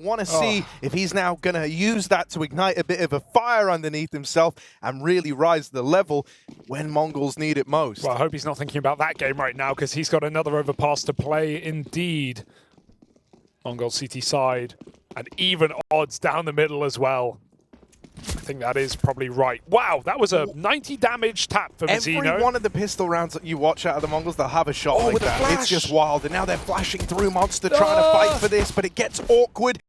Want to see if he's now going to use that to ignite a bit of a fire underneath himself and really rise the level when Mongols need it most. Well, I hope he's not thinking about that game right now, because he's got another overpass to play indeed. Mongol CT side, and even odds down the middle as well. I think that is probably right. Wow, that was a 90 damage tap for Mzinho. Every one of the pistol rounds that you watch out of the Mongols, they'll have a shot like that. It's just wild. And now they're flashing through Monster, trying to fight for this, but it gets awkward.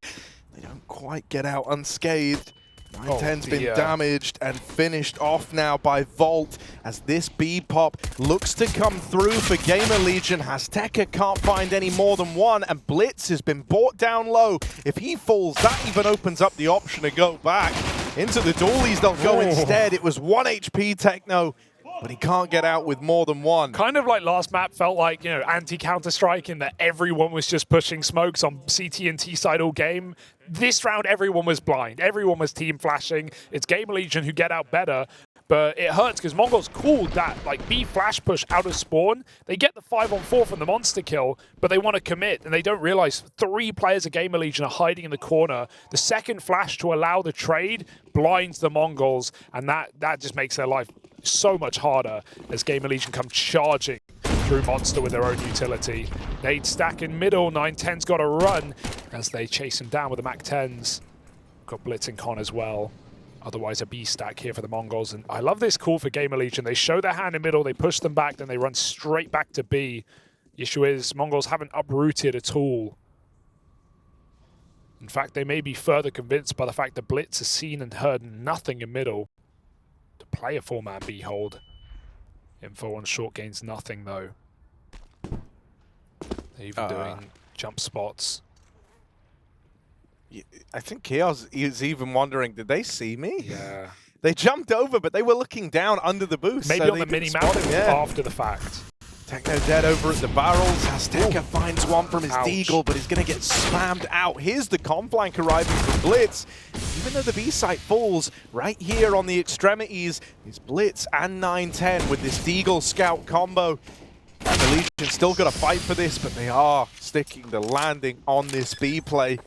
They don't quite get out unscathed. 910's been damaged and finished off now by Volt as this B-pop looks to come through for GamerLegion. Azteca can't find any more than one, and Blitz has been brought down low. If he falls, that even opens up the option to go back. Into the dualies they'll go instead. It was 1 HP Techno, but he can't get out with more than one. Kind of like last map felt like, you know, anti-Counter-Strike in that everyone was just pushing smokes on CT and T side all game. This round, everyone was blind. Everyone was team flashing. It's GamerLegion who get out better, but it hurts because Mongols called that like B flash push out of spawn. They get the 5-on-4 from the monster kill, but they want to commit, and they don't realize 3 players of GamerLegion are hiding in the corner. The second flash to allow the trade blinds the Mongols, and that just makes their life so much harder as GamerLegion come charging through Monster with their own utility. Nade stack in middle, 910's got to run as they chase him down with the MAC-10s. Got Blitz and Con as well. Otherwise a B stack here for the Mongols. And I love this call for GamerLegion. They show their hand in middle, they push them back, then they run straight back to B. The issue is Mongols haven't uprooted at all. In fact, they may be further convinced by the fact that Blitz has seen and heard nothing in middle to play a 4-man B hold. Info on short gains nothing though. They're even doing jump spots. I think Keoz is even wondering, did they see me? Yeah. They jumped over, but they were looking down under the boost. Maybe so on the mini-map after the fact. Techno dead over at the barrels. Azteca finds one from his deagle, but he's going to get slammed out. Here's the flank arriving from Blitz. Even though the B site falls, right here on the extremities is Blitz and 910 with this deagle scout combo. And the Legion still got to fight for this, but they are sticking the landing on this B play.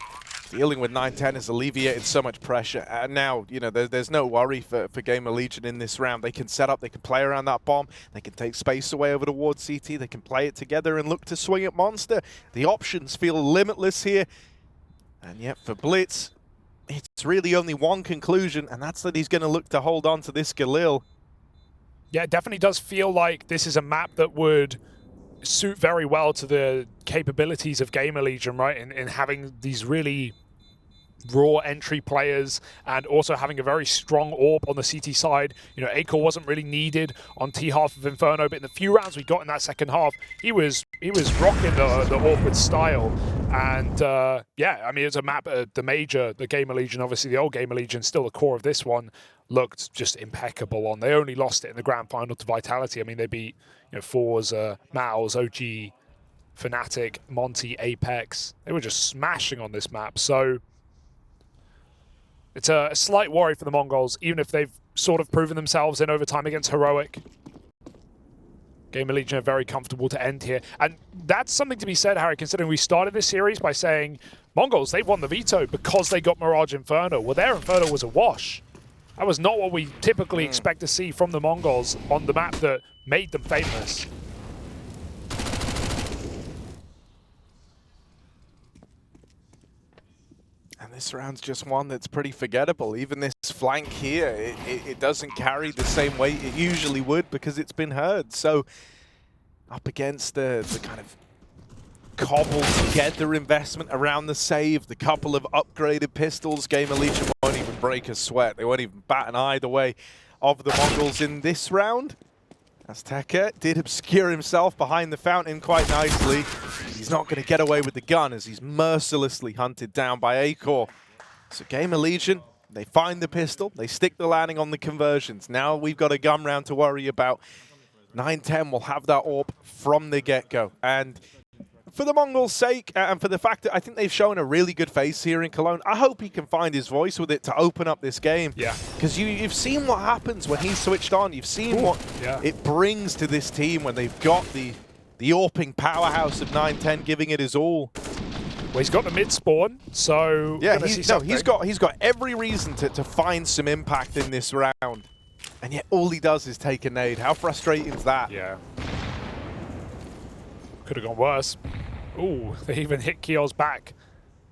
Dealing with 910 has alleviated so much pressure. And now, you know, there's no worry for GamerLegion in this round. They can set up, they can play around that bomb, they can take space away over towards CT, they can play it together and look to swing at Monster. The options feel limitless here. And yet for Blitz, it's really only one conclusion, and that's that he's going to look to hold on to this Galil. Yeah, it definitely does feel like this is a map that would suit very well to the capabilities of GamerLegion, right? In having these really raw entry players and also having a very strong AWP on the CT side. You know, Acor wasn't really needed on T half of Inferno, but in the few rounds we got in that second half, he was rocking the AWP with style. And yeah, I mean, it's a map, the major, the GamerLegion, obviously the old GamerLegion, still the core of this one, looked just impeccable on. They only lost it in the grand final to Vitality. I mean, they beat, you know, Forza, MALS, OG, Fnatic, Monty, Apex. They were just smashing on this map. So it's a slight worry for the Mongols, even if they've sort of proven themselves in overtime against Heroic. GamerLegion are very comfortable to end here. And that's something to be said, Harry, considering we started this series by saying, Mongols, they've won the veto because they got Mirage Inferno. Well, their Inferno was a wash. That was not what we typically expect to see from the Mongols on the map that made them famous. And this round's just one that's pretty forgettable. Even this flank here, it doesn't carry the same weight it usually would because it's been heard. So up against the kind of cobbled together investment around the save, the couple of upgraded pistols, GamerLegion won't even break a sweat. They won't even bat an eye the way of the Mongols in this round. Azteca did obscure himself behind the fountain quite nicely. He's not going to get away with the gun as he's mercilessly hunted down by Acor. So GamerLegion, they find the pistol, they stick the landing on the conversions. Now we've got a gun round to worry about. 910 will have that AWP from the get-go. And for the Mongols' sake, and for the fact that I think they've shown a really good face here in Cologne, I hope he can find his voice with it to open up this game. Yeah. Because you've seen what happens when he's switched on. You've seen what it brings to this team when they've got the AWPing powerhouse of 910 giving it his all. Well, he's got the mid spawn, so yeah, he's got every reason to find some impact in this round, and yet all he does is take a nade. How frustrating is that? Yeah. Could have gone worse. Ooh, they even hit Keoz back.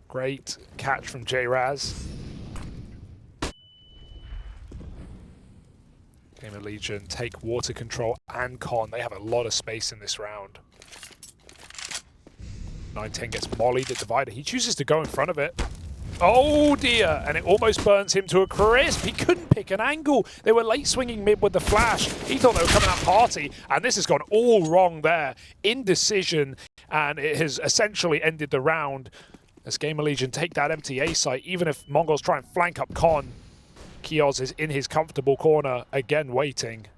Great catch from JRaz. GamerLegion take water control and con. They have a lot of space in this round. 9-10 gets mollied at Divider. He chooses to go in front of it. Oh dear, and it almost burns him to a crisp. He couldn't pick an angle. They were late swinging mid with the flash. He thought they were coming out party, and this has gone all wrong there. Indecision, and it has essentially ended the round as GamerLegion take that empty A site. Even if Mongols try and flank up con, Keoz is in his comfortable corner, again waiting.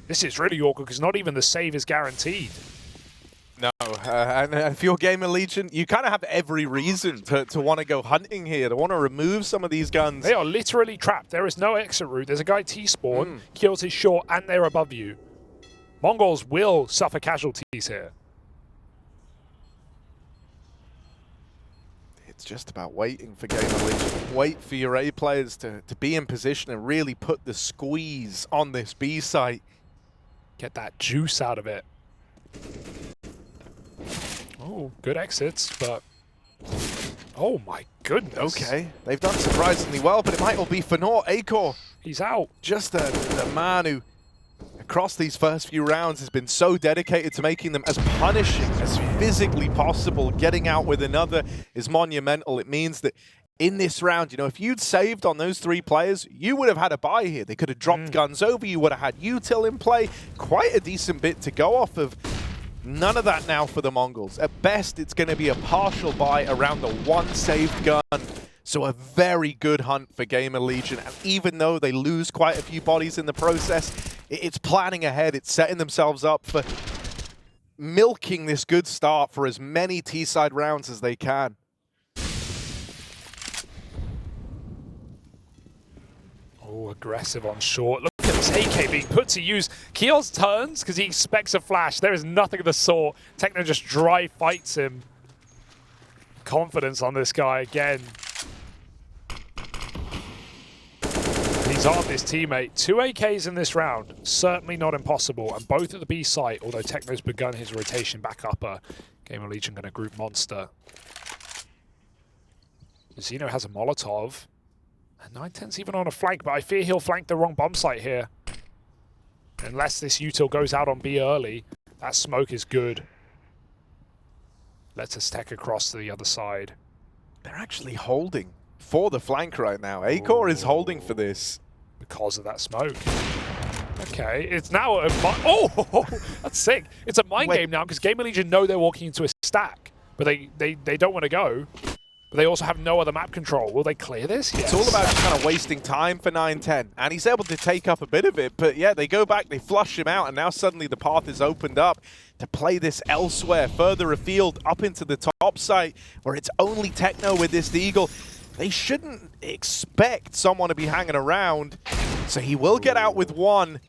This is really awkward because not even the save is guaranteed. No, and if you're GamerLegion, you kind of have every reason to want to go hunting here, to want to remove some of these guns. They are literally trapped. There is no exit route. There's a guy T-spawn, Keoz is short, and they're above you. Mongols will suffer casualties here. It's just about waiting for GamerLegion. Wait for your A players to be in position and really put the squeeze on this B site. Get that juice out of it. Oh, good exits, but... Oh my goodness. Okay, they've done surprisingly well, but it might all be for naught. Acor, he's out. Just the man who, across these first few rounds, has been so dedicated to making them as punishing as physically possible. Getting out with another is monumental. It means that in this round, you know, if you'd saved on those 3 players, you would have had a buy here. They could have dropped guns over. You would have had util in play. Quite a decent bit to go off of. None of that now for the Mongols. At best, it's going to be a partial buy around the 1 saved gun. So a very good hunt for GamerLegion. And even though they lose quite a few bodies in the process, it's planning ahead. It's setting themselves up for milking this good start for as many T-side rounds as they can. Oh, aggressive on short. Look at this AK being put to use. Keoz turns because he expects a flash. There is nothing of the sort. Techno just dry fights him. Confidence on this guy again. He's on his teammate. 2 AKs in this round. Certainly not impossible. And both at the B site, although Techno's begun his rotation back upper. GamerLegion going to group Monster. Mzinho has a Molotov. And 9-10's even on a flank, but I fear he'll flank the wrong bomb site here. Unless this util goes out on B early, that smoke is good. Lets us tech across to the other side. They're actually holding for the flank right now. Acor is holding for this. Because of that smoke. Okay, it's now a... Oh, that's sick. It's a mind game now because GamerLegion know they're walking into a stack, but they don't want to go. But they also have no other map control. Will they clear this? Yes. It's all about just kind of wasting time for 9-10. And he's able to take up a bit of it. But yeah, they go back, they flush him out, and now suddenly the path is opened up to play this elsewhere, further afield, up into the top site, where it's only Techno with this Eagle. They shouldn't expect someone to be hanging around. So he will get out with 1.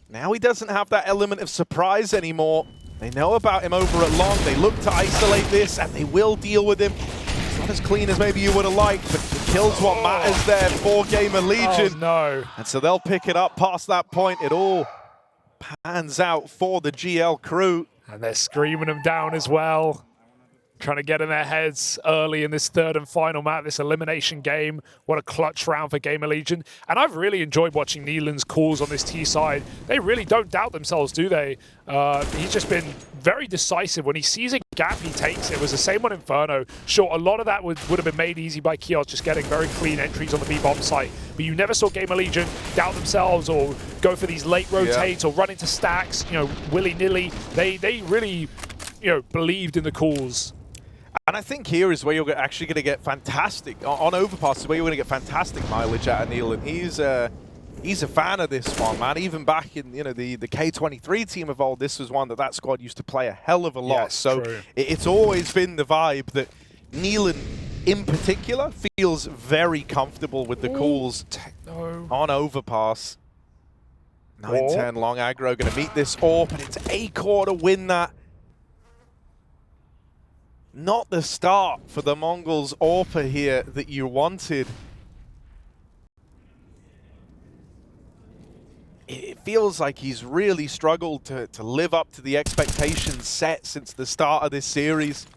Now he doesn't have that element of surprise anymore. They know about him over at long. They look to isolate this, and they will deal with him. Not as clean as maybe you would have liked, but the kill's what matters there for GamerLegion. Oh, no. And so they'll pick it up past that point. It all pans out for the GL crew. And they're screaming them down as well. Trying to get in their heads early in this 3rd and final map, this elimination game. What a clutch round for GamerLegion. And I've really enjoyed watching neaLaN's calls on this T side. They really don't doubt themselves, do they? He's just been very decisive. When he sees a gap, he takes it. It was the same on Inferno. Sure, a lot of that would have been made easy by Keoz, just getting very clean entries on the B-bomb site. But you never saw GamerLegion doubt themselves or go for these late rotates or run into stacks, you know, willy-nilly. They really, you know, believed in the calls. And I think here is where you're actually going to get fantastic, on Overpass, is where you're going to get fantastic mileage out of neaLaN. He's a fan of this one, man. Even back in, you know, the K23 team of old, this was one that squad used to play a hell of a lot. Yes, so true. It's always been the vibe that neaLaN in particular feels very comfortable with the calls on Overpass. 9-10 long aggro going to meet this AWP, and it's Acor to win that. Not the start for the Mongols AWPer here that you wanted. It feels like he's really struggled to live up to the expectations set since the start of this series.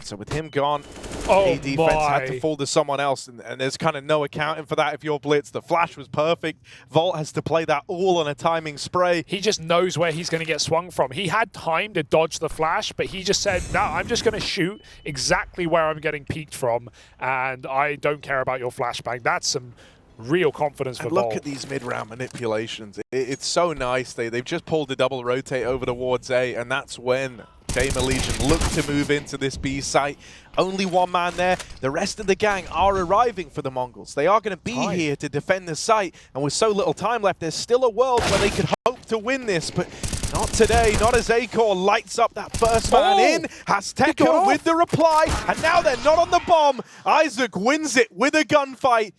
So with him gone, A defense had to fall to someone else, and there's kind of no accounting for that if you're blitz. The flash was perfect. Volt has to play that all on a timing spray. He just knows where he's going to get swung from. He had time to dodge the flash, but he just said, no, I'm just going to shoot exactly where I'm getting peeked from, and I don't care about your flashbang. That's some real confidence for Volt. Look at these mid-round manipulations. It's so nice. They've just pulled the double rotate over towards A, and that's when GamerLegion look to move into this B site. Only one man there. The rest of the gang are arriving for the Mongols. They are going to be here to defend the site, and with so little time left, there's still a world where they could hope to win this, but not today. Not as Acor lights up that first man in. Has Teko with the reply, and now they're not on the bomb. Isaac wins it with a gunfight.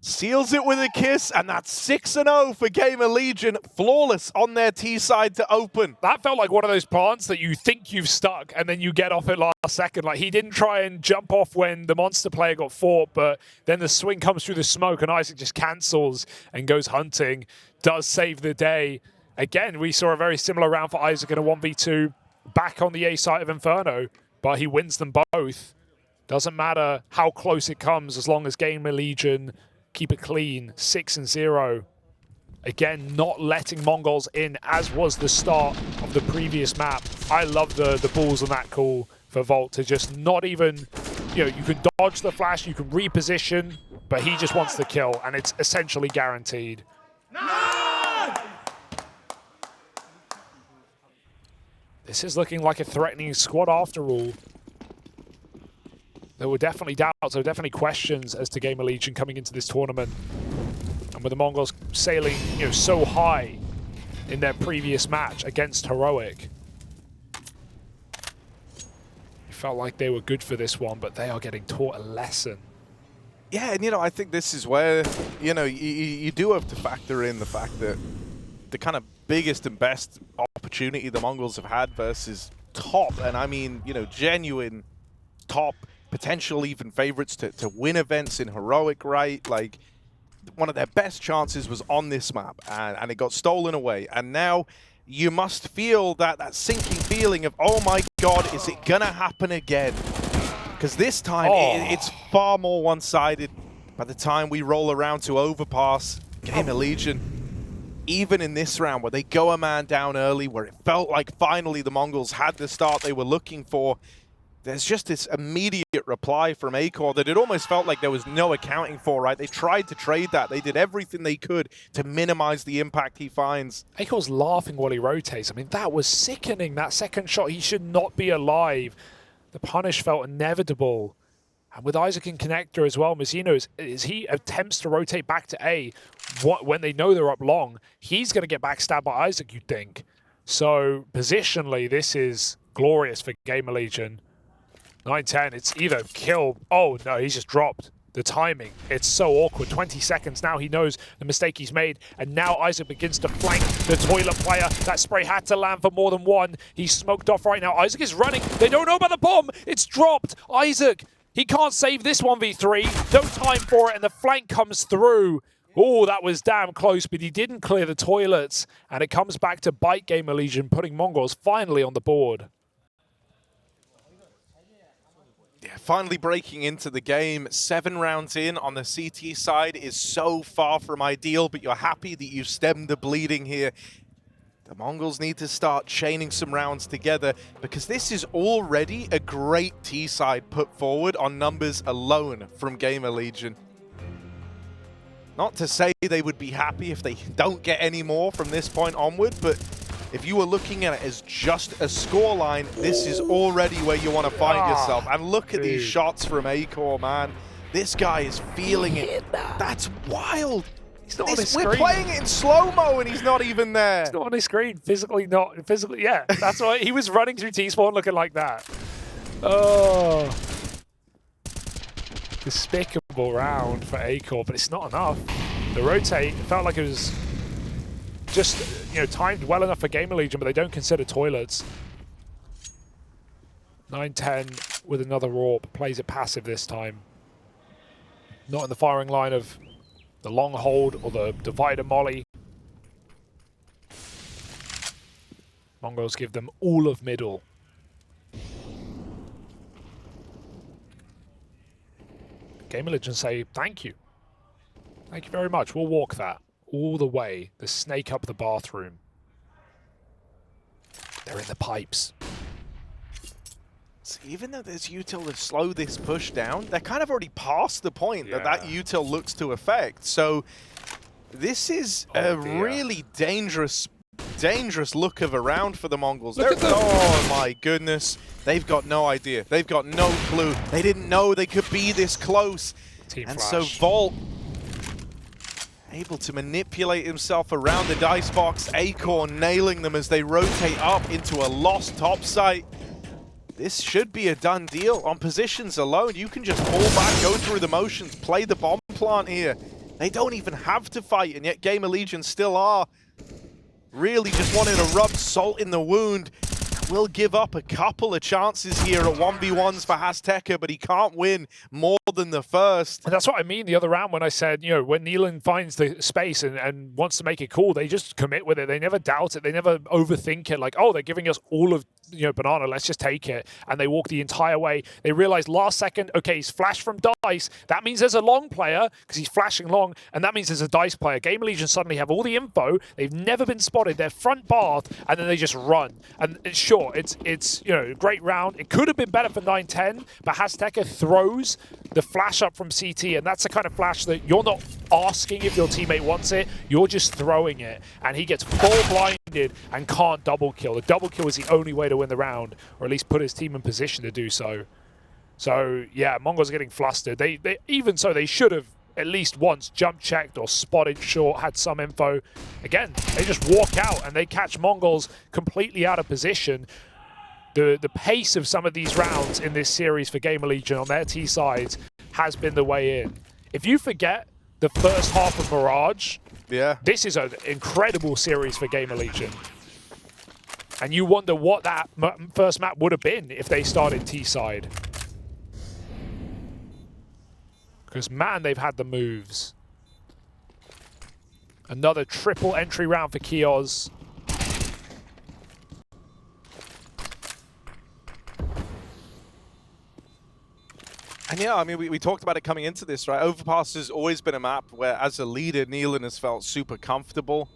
Seals it with a kiss, and that's 6-0 for GamerLegion. Flawless on their T side to open. That felt like one of those plants that you think you've stuck, and then you get off it last second. Like, he didn't try and jump off when the monster player got fought, but then the swing comes through the smoke, and Isaac just cancels and goes hunting. Does save the day. Again, we saw a very similar round for Isaac in a 1v2 back on the A side of Inferno, but he wins them both. Doesn't matter how close it comes as long as GamerLegion keep it clean, 6-0. Again, not letting Mongols in, as was the start of the previous map. I love the balls on that call for Volt to just not even, you know, you can dodge the flash, you can reposition, but he just wants the kill, and it's essentially guaranteed. This is looking like a threatening squad after all. There were definitely doubts, there were definitely questions as to GamerLegion coming into this tournament. And with the Mongols sailing, you know, so high in their previous match against Heroic, it felt like they were good for this one, but they are getting taught a lesson. Yeah, and you know, I think this is where, you know, you do have to factor in the fact that the kind of biggest and best opportunity the Mongols have had versus top, and I mean, you know, genuine top, potential even favorites to win events in Heroic, right? Like, one of their best chances was on this map, and it got stolen away. And now you must feel that sinking feeling of, oh my God, is it gonna happen again? Because this time it's far more one-sided. By the time we roll around to Overpass, GamerLegion, even in this round where they go a man down early, where it felt like finally the Mongols had the start they were looking for, there's just this immediate reply from Acor that it almost felt like there was no accounting for, right? They tried to trade that. They did everything they could to minimize the impact he finds. Acor's laughing while he rotates. I mean, that was sickening. That second shot, he should not be alive. The punish felt inevitable. And with Isaac in connector as well, Mzinho, as he attempts to rotate back to A, when they know they're up long, he's going to get backstabbed by Isaac, you'd think. So, positionally, this is glorious for GamerLegion. 9-10, it's either kill. Oh no, he's just dropped. The timing, it's so awkward. 20 seconds now, he knows the mistake he's made, and now Isaac begins to flank the toilet player. That spray had to land for more than one. He's smoked off right now. Isaac is running. They don't know about the bomb. It's dropped. Isaac, he can't save this 1v3. No time for it, and the flank comes through. Oh, that was damn close, but he didn't clear the toilets, and it comes back to bite GamerLegion, putting Mongols finally on the board. Yeah, finally breaking into the game. 7 rounds in on the CT side is so far from ideal, but you're happy that you've stemmed the bleeding here. The Mongols need to start chaining some rounds together, because this is already a great T side put forward on numbers alone from GamerLegion. Not to say they would be happy if they don't get any more from this point onward, but if you were looking at it as just a scoreline, this is already where you want to find yourself. And look at these shots from Acor, man. This guy is feeling it. That's wild. He's not on his screen. We're playing it in slow-mo and he's not even there. He's not on his screen. Physically not. Physically, yeah. That's why he was running through T-spawn looking like that. Oh. Despicable round for Acor, but it's not enough. The rotate, it felt like it was just, you know, timed well enough for GamerLegion, but they don't consider toilets. 9-10 with another AWP, plays it passive this time. Not in the firing line of the long hold or the divider molly. Mongols give them all of middle. GamerLegion say, thank you. Thank you very much. We'll walk that all the way. The snake up the bathroom. They're in the pipes. So even though there's util to slow this push down, they're kind of already past the point that util looks to affect. So this is a really dangerous look of a round for the Mongols. Oh my goodness. They've got no idea. They've got no clue. They didn't know they could be this close. And so Volt able to manipulate himself around the dice box. Acorn nailing them as they rotate up into a lost top site. This should be a done deal. On positions alone, you can just fall back, go through the motions, play the bomb plant here. They don't even have to fight, and yet GamerLegion still are. Really just wanting to rub salt in the wound. Will give up a couple of chances here at 1v1s for Azteca, but he can't win more than the first. And that's what I mean the other round when I said, you know, when neaLaN finds the space and wants to make it cool, they just commit with it. They never doubt it. They never overthink it. Like, oh, they're giving us all of, you know, banana, let's just take it. And they walk the entire way. They realize last second, okay, he's flashed from dice. That means there's a long player because he's flashing long, and that means there's a dice player. GamerLegion suddenly have all the info. They've never been spotted. They're front bath, and then they just run. And sure, it's you know, a great round. It could have been better for 9-10, but Azteca throws the flash up from CT, and that's the kind of flash that you're not asking if your teammate wants it, you're just throwing it. And he gets full blinded and can't double kill. The double kill is the only way to win the round, or at least put his team in position to do so. So yeah, Mongols are getting flustered. They even so, they should have at least once jump checked or spotted short, had some info. Again, they just walk out and they catch Mongols completely out of position. The pace of some of these rounds in this series for GamerLegion on their T sides has been the way in. If you forget the first half of Mirage, this is an incredible series for GamerLegion. And you wonder what that first map would have been if they started T side. Because man, they've had the moves. Another triple entry round for Keoz. And yeah, I mean, we talked about it coming into this, right? Overpass has always been a map where, as a leader, neaLaN has felt super comfortable.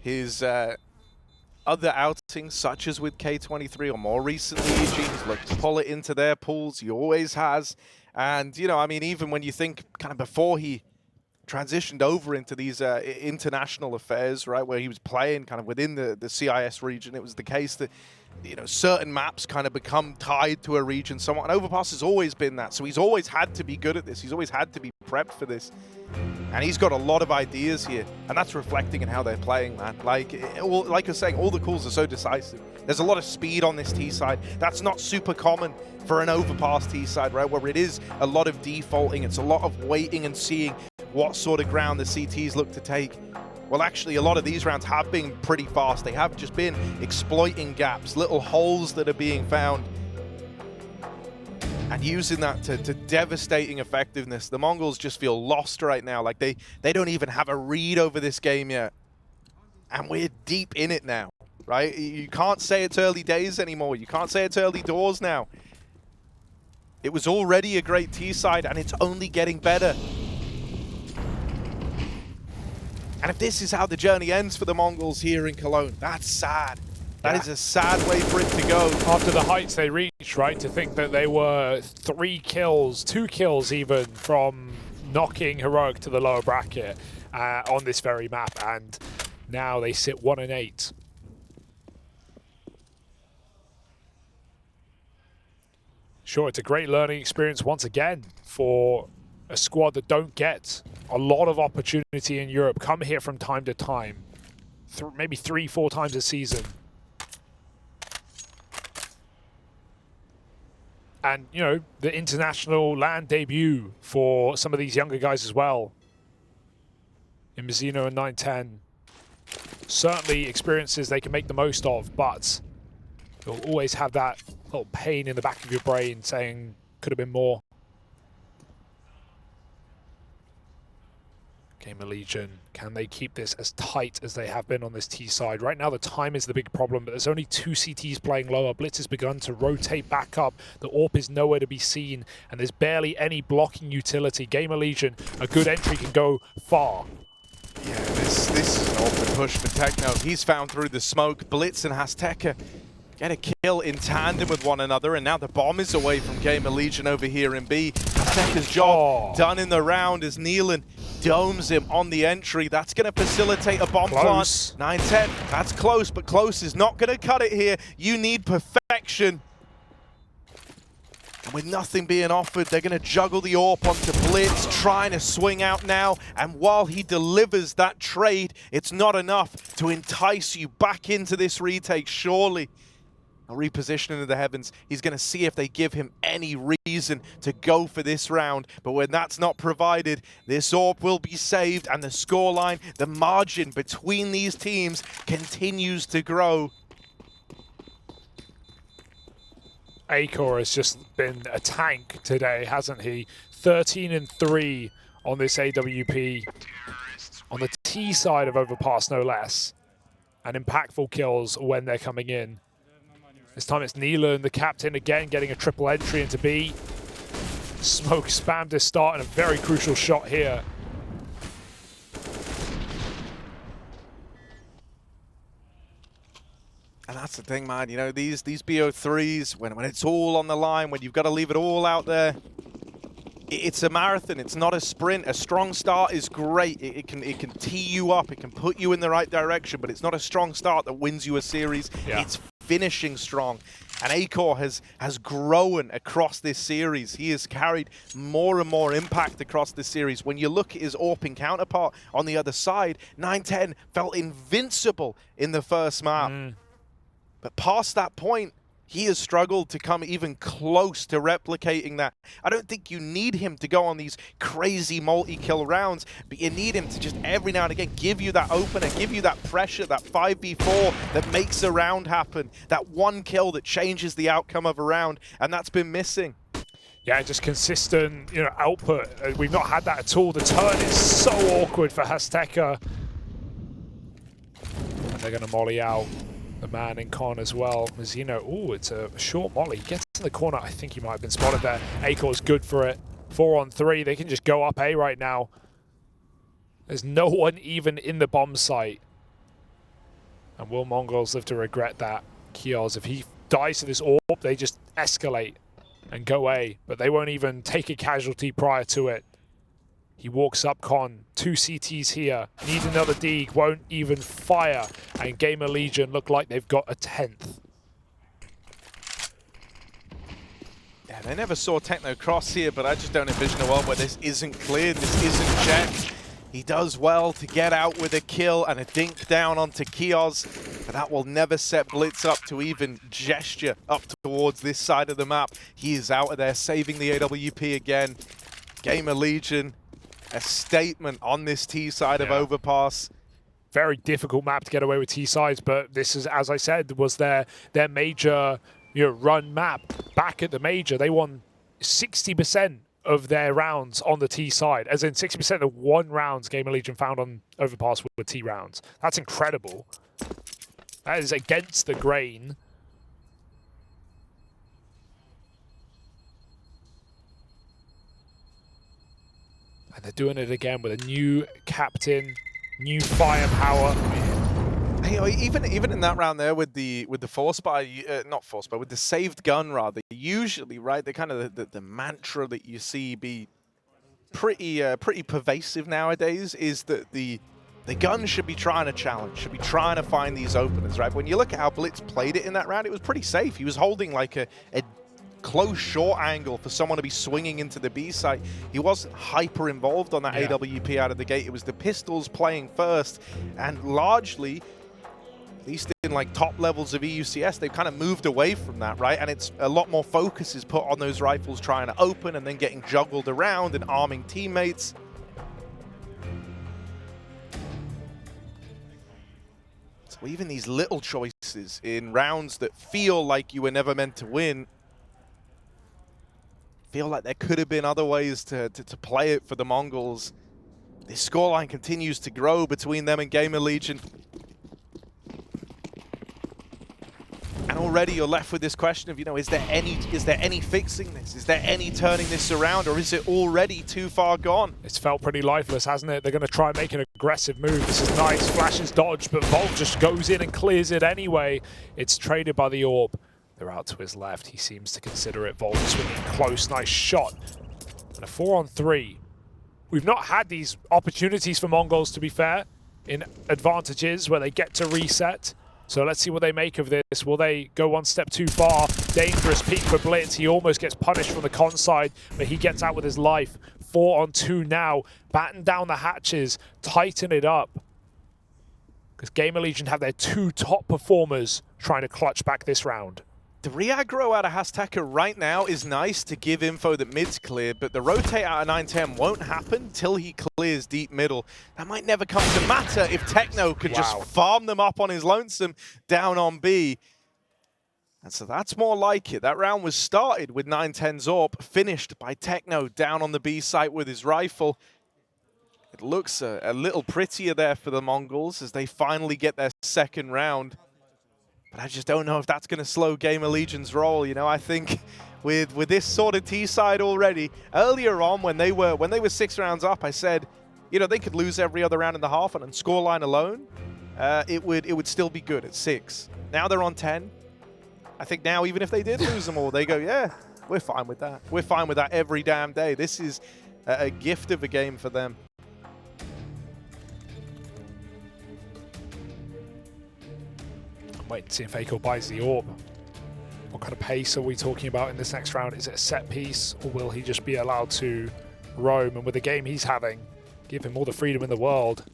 His other outings, such as with K23 or more recently, Eugene's looked to pull it into their pools. He always has. And, you know, I mean, even when you think kind of before he transitioned over into these international affairs, right, where he was playing kind of within the CIS region, it was the case that, you know, certain maps kind of become tied to a region somewhat. And Overpass has always been that. So he's always had to be good at this. He's always had to be prepped for this. And he's got a lot of ideas here. And that's reflecting in how they're playing, man. Like I was saying, all the calls are so decisive. There's a lot of speed on this T side. That's not super common for an Overpass T side, right? Where it is a lot of defaulting. It's a lot of waiting and seeing what sort of ground the CTs look to take. Well, actually, a lot of these rounds have been pretty fast. They have just been exploiting gaps, little holes that are being found, and using that to devastating effectiveness. The Mongols just feel lost right now. Like they don't even have a read over this game yet. And we're deep in it now, right? You can't say it's early days anymore. You can't say it's early doors now. It was already a great T side, and it's only getting better. And if this is how the journey ends for the Mongols here in Cologne, that's sad. That is a sad way for it to go. After the heights they reached, right? To think that they were 3 kills, 2 kills even, from knocking Heroic to the lower bracket on this very map. And now they sit 1-8. Sure, it's a great learning experience once again for a squad that don't get a lot of opportunity in Europe, come here from time to time, maybe 3-4 times a season. And, you know, the international LAN debut for some of these younger guys as well. In Mzinho and 9-10. Certainly experiences they can make the most of, but You'll always have that little pain in the back of your brain saying, could have been more. GamerLegion, can they keep this as tight as they have been on this T side? Right now the time is the big problem, but there's only 2 CTs playing lower. Blitz has begun to rotate back up. The AWP is nowhere to be seen, and there's barely any blocking utility. GamerLegion, a good entry can go far. Yeah, this is an awkward push for Techno. He's found through the smoke. Blitz and Azteca get a kill in tandem with one another, and now the bomb is away from GamerLegion over here in B. Azteca's job done in the round as neaLaN domes him on the entry. That's going to facilitate a bomb plant. 9-10, that's close, but close is not going to cut it here. You need perfection. And with nothing being offered, they're going to juggle the AWP onto Blitz, trying to swing out now. And while he delivers that trade, it's not enough to entice you back into this retake, surely. A repositioning of the heavens. He's going to see if they give him any reason to go for this round. But when that's not provided, this AWP will be saved, and the scoreline, the margin between these teams continues to grow. Keoz has just been a tank today, hasn't he? 13-3 on this AWP. On the T side of Overpass, no less. And impactful kills when they're coming in. This time it's neaLaN, the captain, again getting a triple entry into B. Smoke spammed his start and a very crucial shot here. And that's the thing, man. You know, these BO3s, when it's all on the line, when you've got to leave it all out there, it's a marathon. It's not a sprint. A strong start is great. It can tee you up. It can put you in the right direction, but it's not a strong start that wins you a series. Yeah. It's finishing strong. And Keoz has grown across this series. He has carried more and more impact across this series. When you look at his AWPing counterpart on the other side, 9-10 felt invincible in the first map. But past that point, he has struggled to come even close to replicating that. I don't think you need him to go on these crazy multi-kill rounds, but you need him to just every now and again give you that opener, give you that pressure, that 5v4 that makes a round happen, that one kill that changes the outcome of a round, and that's been missing. Yeah, just consistent, output. We've not had that at all. The turn is so awkward for Azteca. And they're going to molly out the man in con as well. Mzinho, oh, it's a short molly. Gets in the corner. I think he might have been spotted there. Keoz good for it. 4-on-3. They can just go up A right now. There's no one even in the bomb site. And will Mongols live to regret that? Keoz, if he dies to this AWP, they just escalate and go A. But they won't even take a casualty prior to it. He walks up con, 2 CTs here, need another dig, won't even fire, and GamerLegion look like they've got a 10th. Yeah, they never saw Techno cross here, but I just don't envision a world where this isn't cleared, this isn't checked. He does well to get out with a kill and a dink down onto Keoz, but that will never set Blitz up to even gesture up towards this side of the map. He is out of there, saving the AWP again. GamerLegion, a statement on this T side of Overpass. Very difficult map to get away with T sides, but this is, as I said, was their major run map. Back at the major, they won 60% of their rounds on the T side, as in 60% of the won rounds GamerLegion found on Overpass were T rounds. That's incredible. That is against the grain. And they're doing it again with a new captain, new firepower. Even in that round there with the force buy, not force buy, with the saved gun rather. Usually, right, the kind of the mantra that you see be pretty pervasive nowadays is that the gun should be trying to challenge, should be trying to find these openers, right? But when you look at how Blitz played it in that round, it was pretty safe. He was holding like a close short angle for someone to be swinging into the B site. He wasn't hyper involved on that AWP out of the gate. It was the pistols playing first, and largely, at least in like top levels of EUCS, they've kind of moved away from that, right? And it's a lot more focus is put on those rifles trying to open and then getting juggled around and arming teammates. So even these little choices places in rounds that feel like you were never meant to win. Feel like there could have been other ways to play it for the Mongols. This scoreline continues to grow between them and GamerLegion. And already you're left with this question of, you know, is there any fixing this? Is there any turning this around, or is it already too far gone? It's felt pretty lifeless, hasn't it? They're going to try and make an aggressive move. This is nice. Flash is dodged, but Volt just goes in and clears it anyway. It's traded by the Orb. They're out to his left. He seems to consider it. Volt swinging close. Nice shot. And a 4-on-3. We've not had these opportunities for Mongols, to be fair, in advantages where they get to reset. So let's see what they make of this. Will they go one step too far? Dangerous peek for Blitz. He almost gets punished from the con side, but he gets out with his life. 4-on-2 now. Batten down the hatches. Tighten it up. Because GamerLegion have their two top performers trying to clutch back this round. The re-aggro out of Hastaka right now is nice to give info that mid's cleared, but the rotate out of 910 won't happen till he clears deep middle. That might never come to matter if Techno could just farm them up on his lonesome down on B. And so that's more like it. That round was started with 910's AWP, finished by Techno down on the B site with his rifle. It looks a little prettier there for the Mongols as they finally get their second round. But I just don't know if that's going to slow GamerLegion's roll. You know, I think with this sort of T side already, earlier on when they were 6 rounds up, I said, you know, they could lose every other round in the half, and on scoreline alone, it would still be good at 6. Now they're on 10. I think now even if they did lose them all, they go, yeah, we're fine with that. We're fine with that every damn day. This is a gift of a game for them. Wait and see if Aiko buys the Orb. What kind of pace are we talking about in this next round? Is it a set piece, or will he just be allowed to roam? And with the game he's having, give him all the freedom in the world.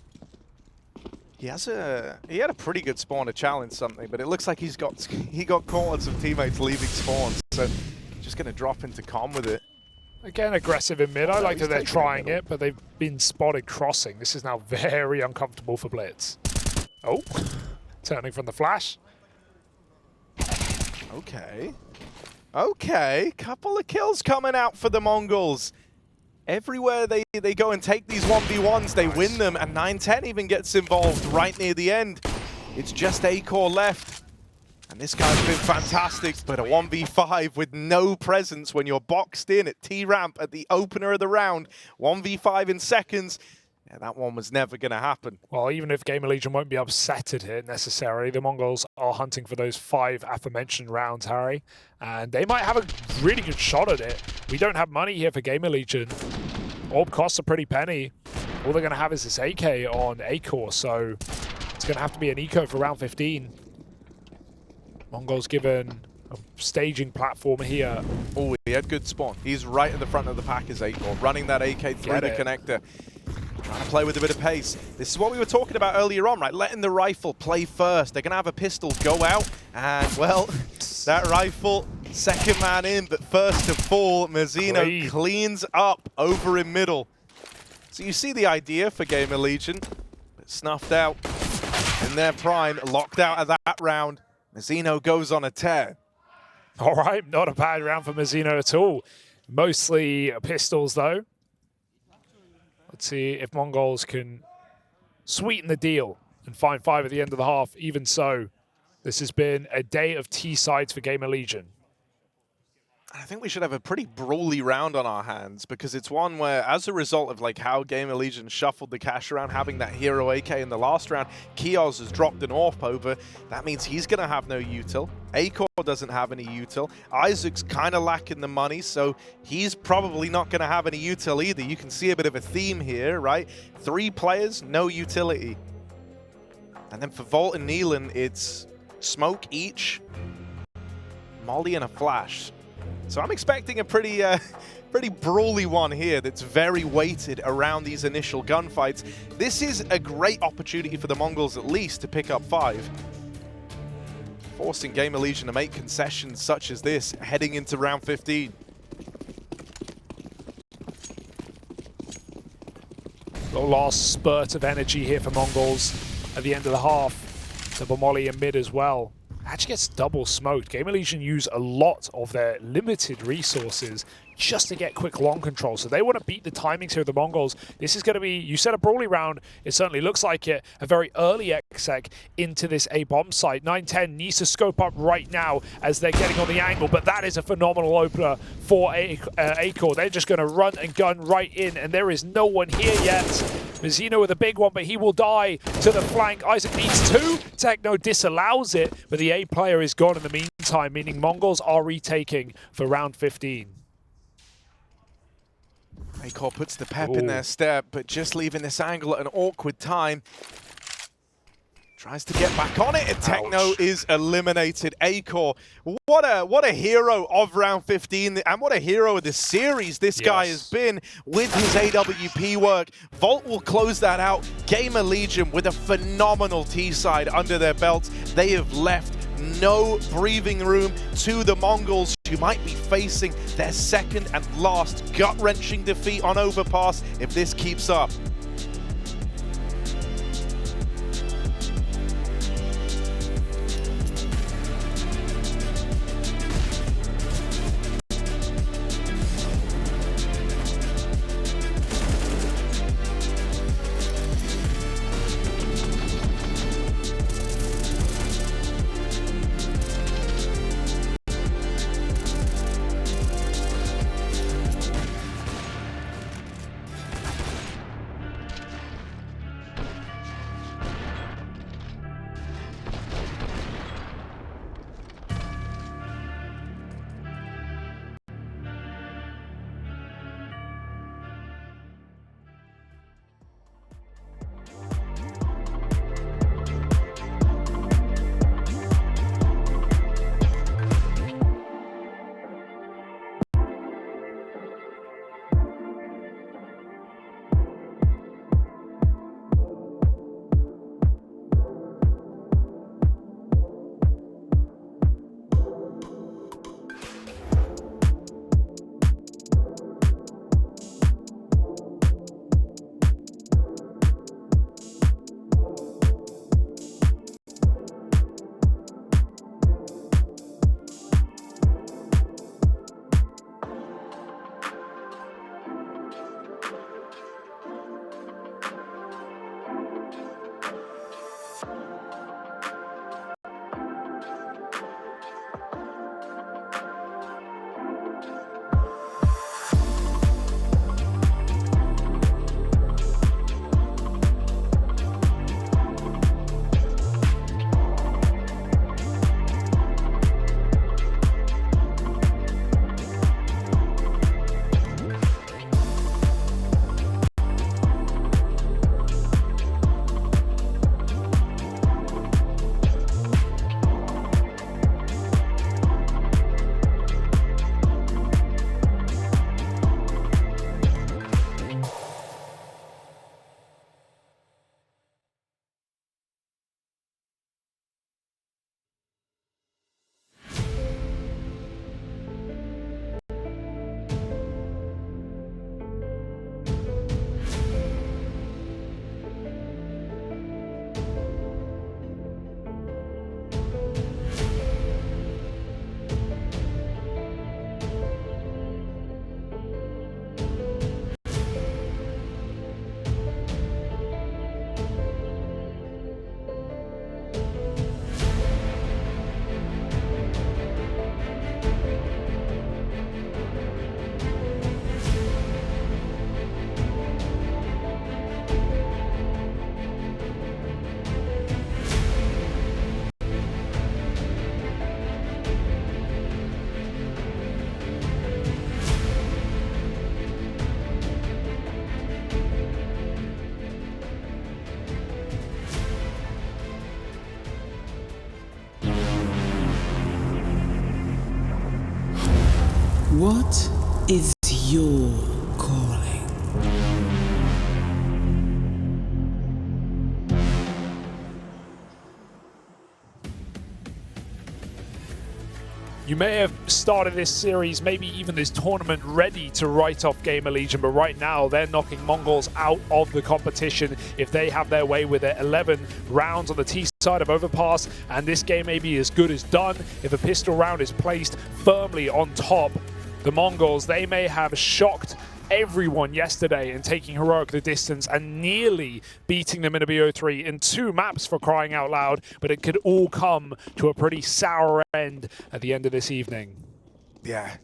He had a pretty good spawn to challenge something, but it looks like he got caught on some teammates leaving spawn, so just going to drop into com with it. Again, aggressive in mid. I like that they're trying it, but they've been spotted crossing. This is now very uncomfortable for Blitz. Oh, turning from the flash. Okay, couple of kills coming out for the Mongols. Everywhere they go and take these 1v1s, they win them, and 910 even gets involved right near the end. It's just Acor left. And this guy's been fantastic, but a 1v5 with no presence when you're boxed in at T-Ramp at the opener of the round. 1v5 in seconds. Yeah, that one was never going to happen. Well, even if GamerLegion won't be upset at it necessarily, the Mongols are hunting for those 5 aforementioned rounds, Harry. And they might have a really good shot at it. We don't have money here for GamerLegion. Orb costs a pretty penny. All they're going to have is this AK on Acor, so it's going to have to be an eco for round 15. Mongols given a staging platform here. Oh, he had good spawn. He's right at the front of the pack as Acor, running that AK through the connector. Trying to play with a bit of pace. This is what we were talking about earlier on, right? Letting the rifle play first. They're going to have a pistol go out, and, well, that rifle, second man in, but first to fall, Mzinho cleans up over in middle. So you see the idea for GamerLegion, but snuffed out in their prime, locked out of that round. Mzinho goes on a tear. All right, not a bad round for Mzinho at all. Mostly pistols, though. Let's see if Mongols can sweeten the deal and find 5 at the end of the half. Even so, this has been a day of T-sides for GamerLegion. I think we should have a pretty brawly round on our hands, because it's one where, as a result of like how GamerLegion shuffled the cash around, having that hero AK in the last round, Keoz has dropped an AWP over. That means he's going to have no util. Acor doesn't have any util. Isaac's kind of lacking the money, so he's probably not going to have any util either. You can see a bit of a theme here, right? 3 players, no utility. And then for Volt and neaLaN, it's smoke each, molly and a flash. So I'm expecting a pretty brawly one here that's very weighted around these initial gunfights. This is a great opportunity for the Mongols at least to pick up 5. Forcing GamerLegion to make concessions such as this heading into round 15. The last spurt of energy here for Mongols at the end of the half. Double molly in mid as well. actually gets double smoked. GamerLegion use a lot of their limited resources just to get quick long control. So they want to beat the timings here of the Mongols. This is going to be, you said a brawly round, it certainly looks like it, a very early exec into this A-bomb site. 9-10 needs to scope up right now as they're getting on the angle, but that is a phenomenal opener for Acor. They're just going to run and gun right in, and there is no one here yet. Mzinho with a big one, but he will die to the flank. Isaac needs two. Techno disallows it, but the A player is gone in the meantime, meaning Mongols are retaking for round 15. Acor puts the pep in their step, but just leaving this angle at an awkward time. Tries to get back on it, and Techno is eliminated. Acor, what a hero of round 15, and what a hero of the series this guy has been with his AWP work. Vault will close that out. GamerLegion with a phenomenal T-side under their belts. They have left no breathing room to the Mongols, who might be facing their second and last gut-wrenching defeat on Overpass if this keeps up. What is your calling? You may have started this series, maybe even this tournament, ready to write off GamerLegion, but right now they're knocking MongolZ out of the competition if they have their way with it. 11 rounds on the T side of Overpass, and this game may be as good as done if a pistol round is placed firmly on top. The MongolZ, they may have shocked everyone yesterday in taking heroic the distance and nearly beating them in a BO3 in 2 maps, for crying out loud, but it could all come to a pretty sour end at the end of this evening. Yeah,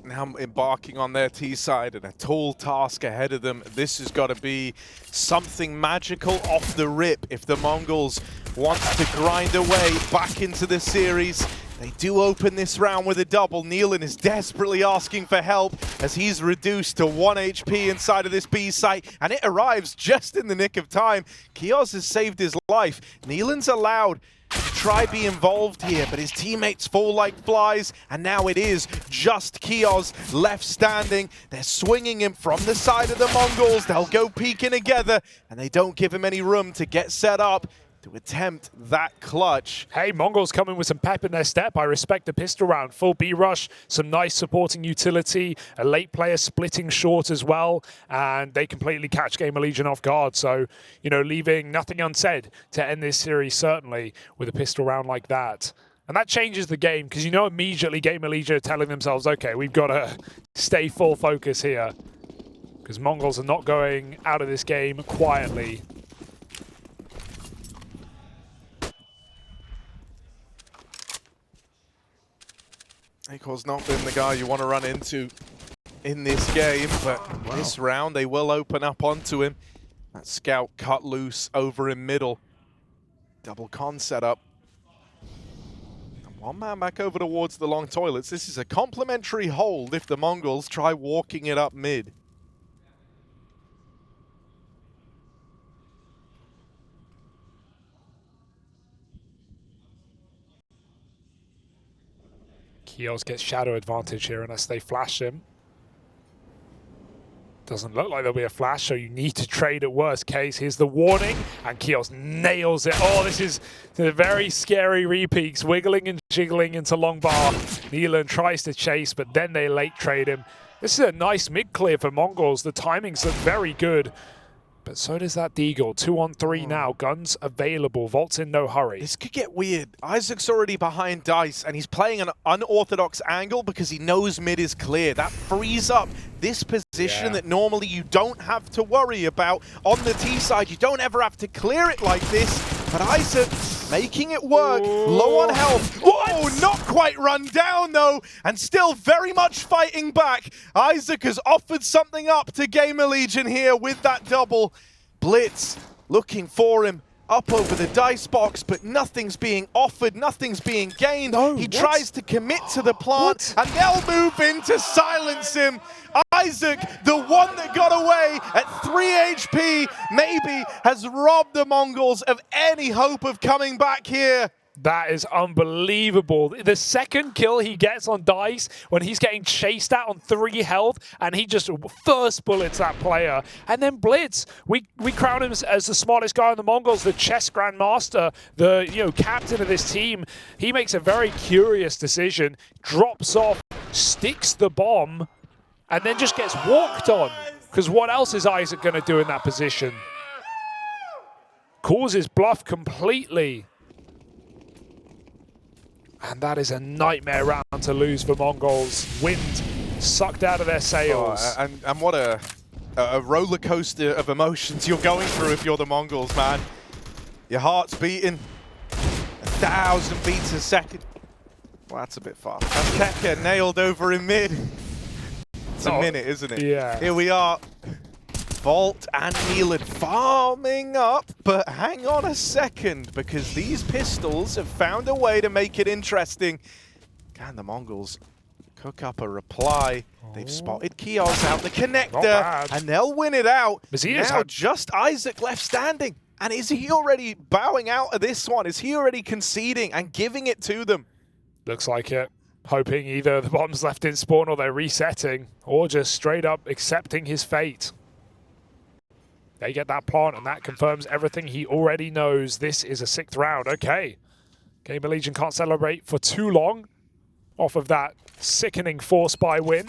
now embarking on their T side and a tall task ahead of them. This has got to be something magical off the rip if the MongolZ want to grind away back into the series. They do open this round with a double. neaLaN is desperately asking for help as he's reduced to 1 HP inside of this B site, and it arrives just in the nick of time. Keoz has saved his life. neaLaN's allowed to try be involved here, but his teammates fall like flies, and now it is just Keoz left standing. They're swinging him from the side of the MongolZ. They'll go peeking together, and they don't give him any room to get set up to attempt that clutch. Hey, MongolZ coming with some pep in their step. I respect the pistol round. Full B rush, some nice supporting utility, a late player splitting short as well, and they completely catch GamerLegion off guard. So, you know, leaving nothing unsaid to end this series, certainly, with a pistol round like that. And that changes the game, because you know immediately GamerLegion are telling themselves, okay, we've got to stay full focus here, because MongolZ are not going out of this game quietly. Akor's not been the guy you want to run into in this game, but this round they will open up onto him. That scout cut loose over in middle. Double con setup. And one man back over towards the long toilets. This is a complimentary hold if the MongolZ try walking it up mid. Keoz gets shadow advantage here unless they flash him. Doesn't look like there'll be a flash, so you need to trade at worst case. Here's the warning, and Keoz nails it. Oh, this is the very scary repeats, wiggling and jiggling into long bar. neaLaN tries to chase, but then they late trade him. This is a nice mid clear for MongolZ. The timings look very good. But so does that Deagle. 2 on 3 now. Guns available. Vault's in no hurry. This could get weird. Isaac's already behind Dice, and he's playing an unorthodox angle because he knows mid is clear. That frees up this position that normally you don't have to worry about. On the T side, you don't ever have to clear it like this. But Isaac making it work. Low on health. Whoa, not quite run down, though. And still very much fighting back. Isaac has offered something up to GamerLegion here with that double. Blitz looking for him up over the dice box, but nothing's being offered, nothing's being gained. He tries to commit to the plant, and they'll move in to silence him. Isaac, the one that got away at 3 HP, maybe has robbed the MongolZ of any hope of coming back here. That is unbelievable. The second kill he gets on Dice when he's getting chased at on 3 health, and he just first bullets that player. And then Blitz, we crown him as the smartest guy on the MongolZ, the chess grandmaster, the captain of this team. He makes a very curious decision, drops off, sticks the bomb, and then just gets walked on. Because what else is Isaac going to do in that position? Calls his bluff completely. And that is a nightmare round to lose for MongolZ. Wind sucked out of their sails. And what a roller coaster of emotions you're going through if you're the MongolZ, man. Your heart's beating 1,000 beats a second. Well, that's a bit fast. Keka nailed over in mid. It's a minute, isn't it? Yeah. Here we are. Vault and neaLaN farming up, but hang on a second, because these pistols have found a way to make it interesting. Can the MongolZ cook up a reply? They've spotted Keoz out the connector, and they'll win it out. Now just Isaac left standing. And is he already bowing out of this one? Is he already conceding and giving it to them? Looks like it. Hoping either the bomb's left in spawn or they're resetting, or just straight up accepting his fate. They get that plant, and that confirms everything he already knows. This is a 6th round. Okay. GamerLegion can't celebrate for too long. off of that sickening 4-spy win.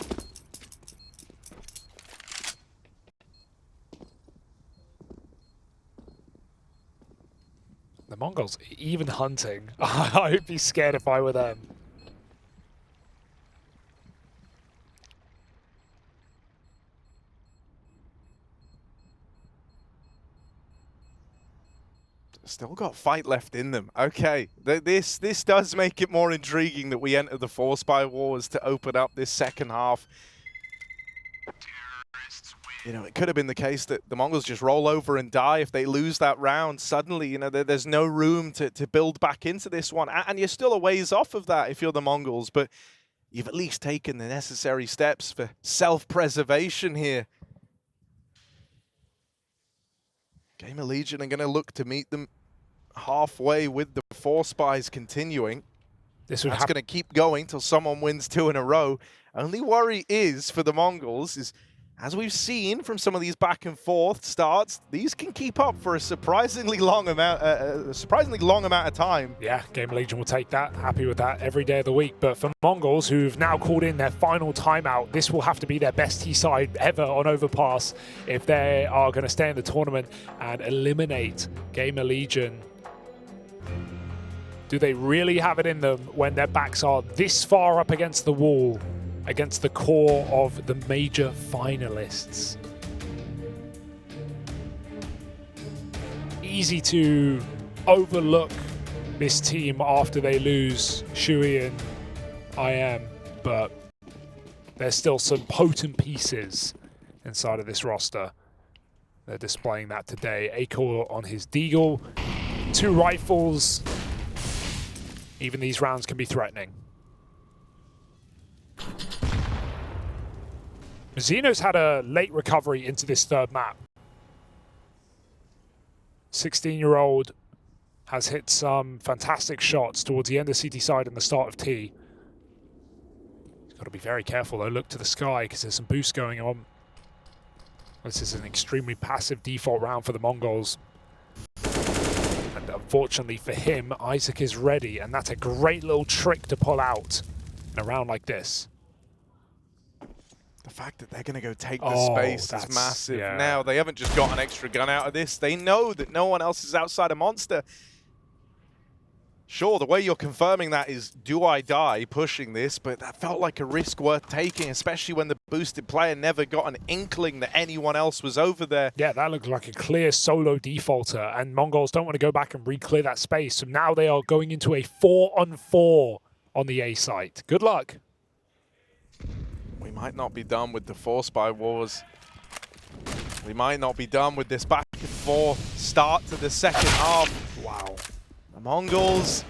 The Mongols even hunting. I'd be scared if I were them. Still got fight left in them. Okay, this does make it more intriguing that we enter the 4-spy wars to open up this second half. You know, it could have been the case that the Mongols just roll over and die if they lose that round. Suddenly, you know, there's no room to build back into this one. And you're still a ways off of that if you're the Mongols, but you've at least taken the necessary steps for self-preservation here. GamerLegion are going to look to meet them halfway with the 4-spies continuing. That's going to keep going till someone wins 2 in a row. Only worry is for the Mongols is, as we've seen from some of these back and forth starts, these can keep up for a surprisingly long amount of time. Yeah, GamerLegion will take that. Happy with that every day of the week. But for Mongols, who've now called in their final timeout, this will have to be their best T side ever on Overpass if they are going to stay in the tournament and eliminate GamerLegion. Do they really have it in them when their backs are this far up against the wall, against the core of the major finalists? Easy to overlook this team after they lose Shui and IEM, but there's still some potent pieces inside of this roster. They're displaying that today. Acor on his Deagle, 2 rifles. Even these rounds can be threatening. Mzinho's had a late recovery into this 3rd map. 16-year-old has hit some fantastic shots towards the end of CT side and the start of T. He's got to be very careful though. Look to the sky because there's some boost going on. This is an extremely passive default round for the Mongols. And unfortunately for him, Isaac is ready, and that's a great little trick to pull out in a round like this. The fact that they're going to go take the space is massive. Yeah. Now, they haven't just got an extra gun out of this. They know that no one else is outside a monster. Sure, the way you're confirming that is, do I die pushing this? But that felt like a risk worth taking, especially when the boosted player never got an inkling that anyone else was over there. Yeah, that looked like a clear solo defaulter, and Mongols don't want to go back and re-clear that space. So now they are going into a 4-on-4 on the A site. Good luck. We might not be done with the 4-spy wars. We might not be done with this back and forth start to the second half. Wow. The Mongols,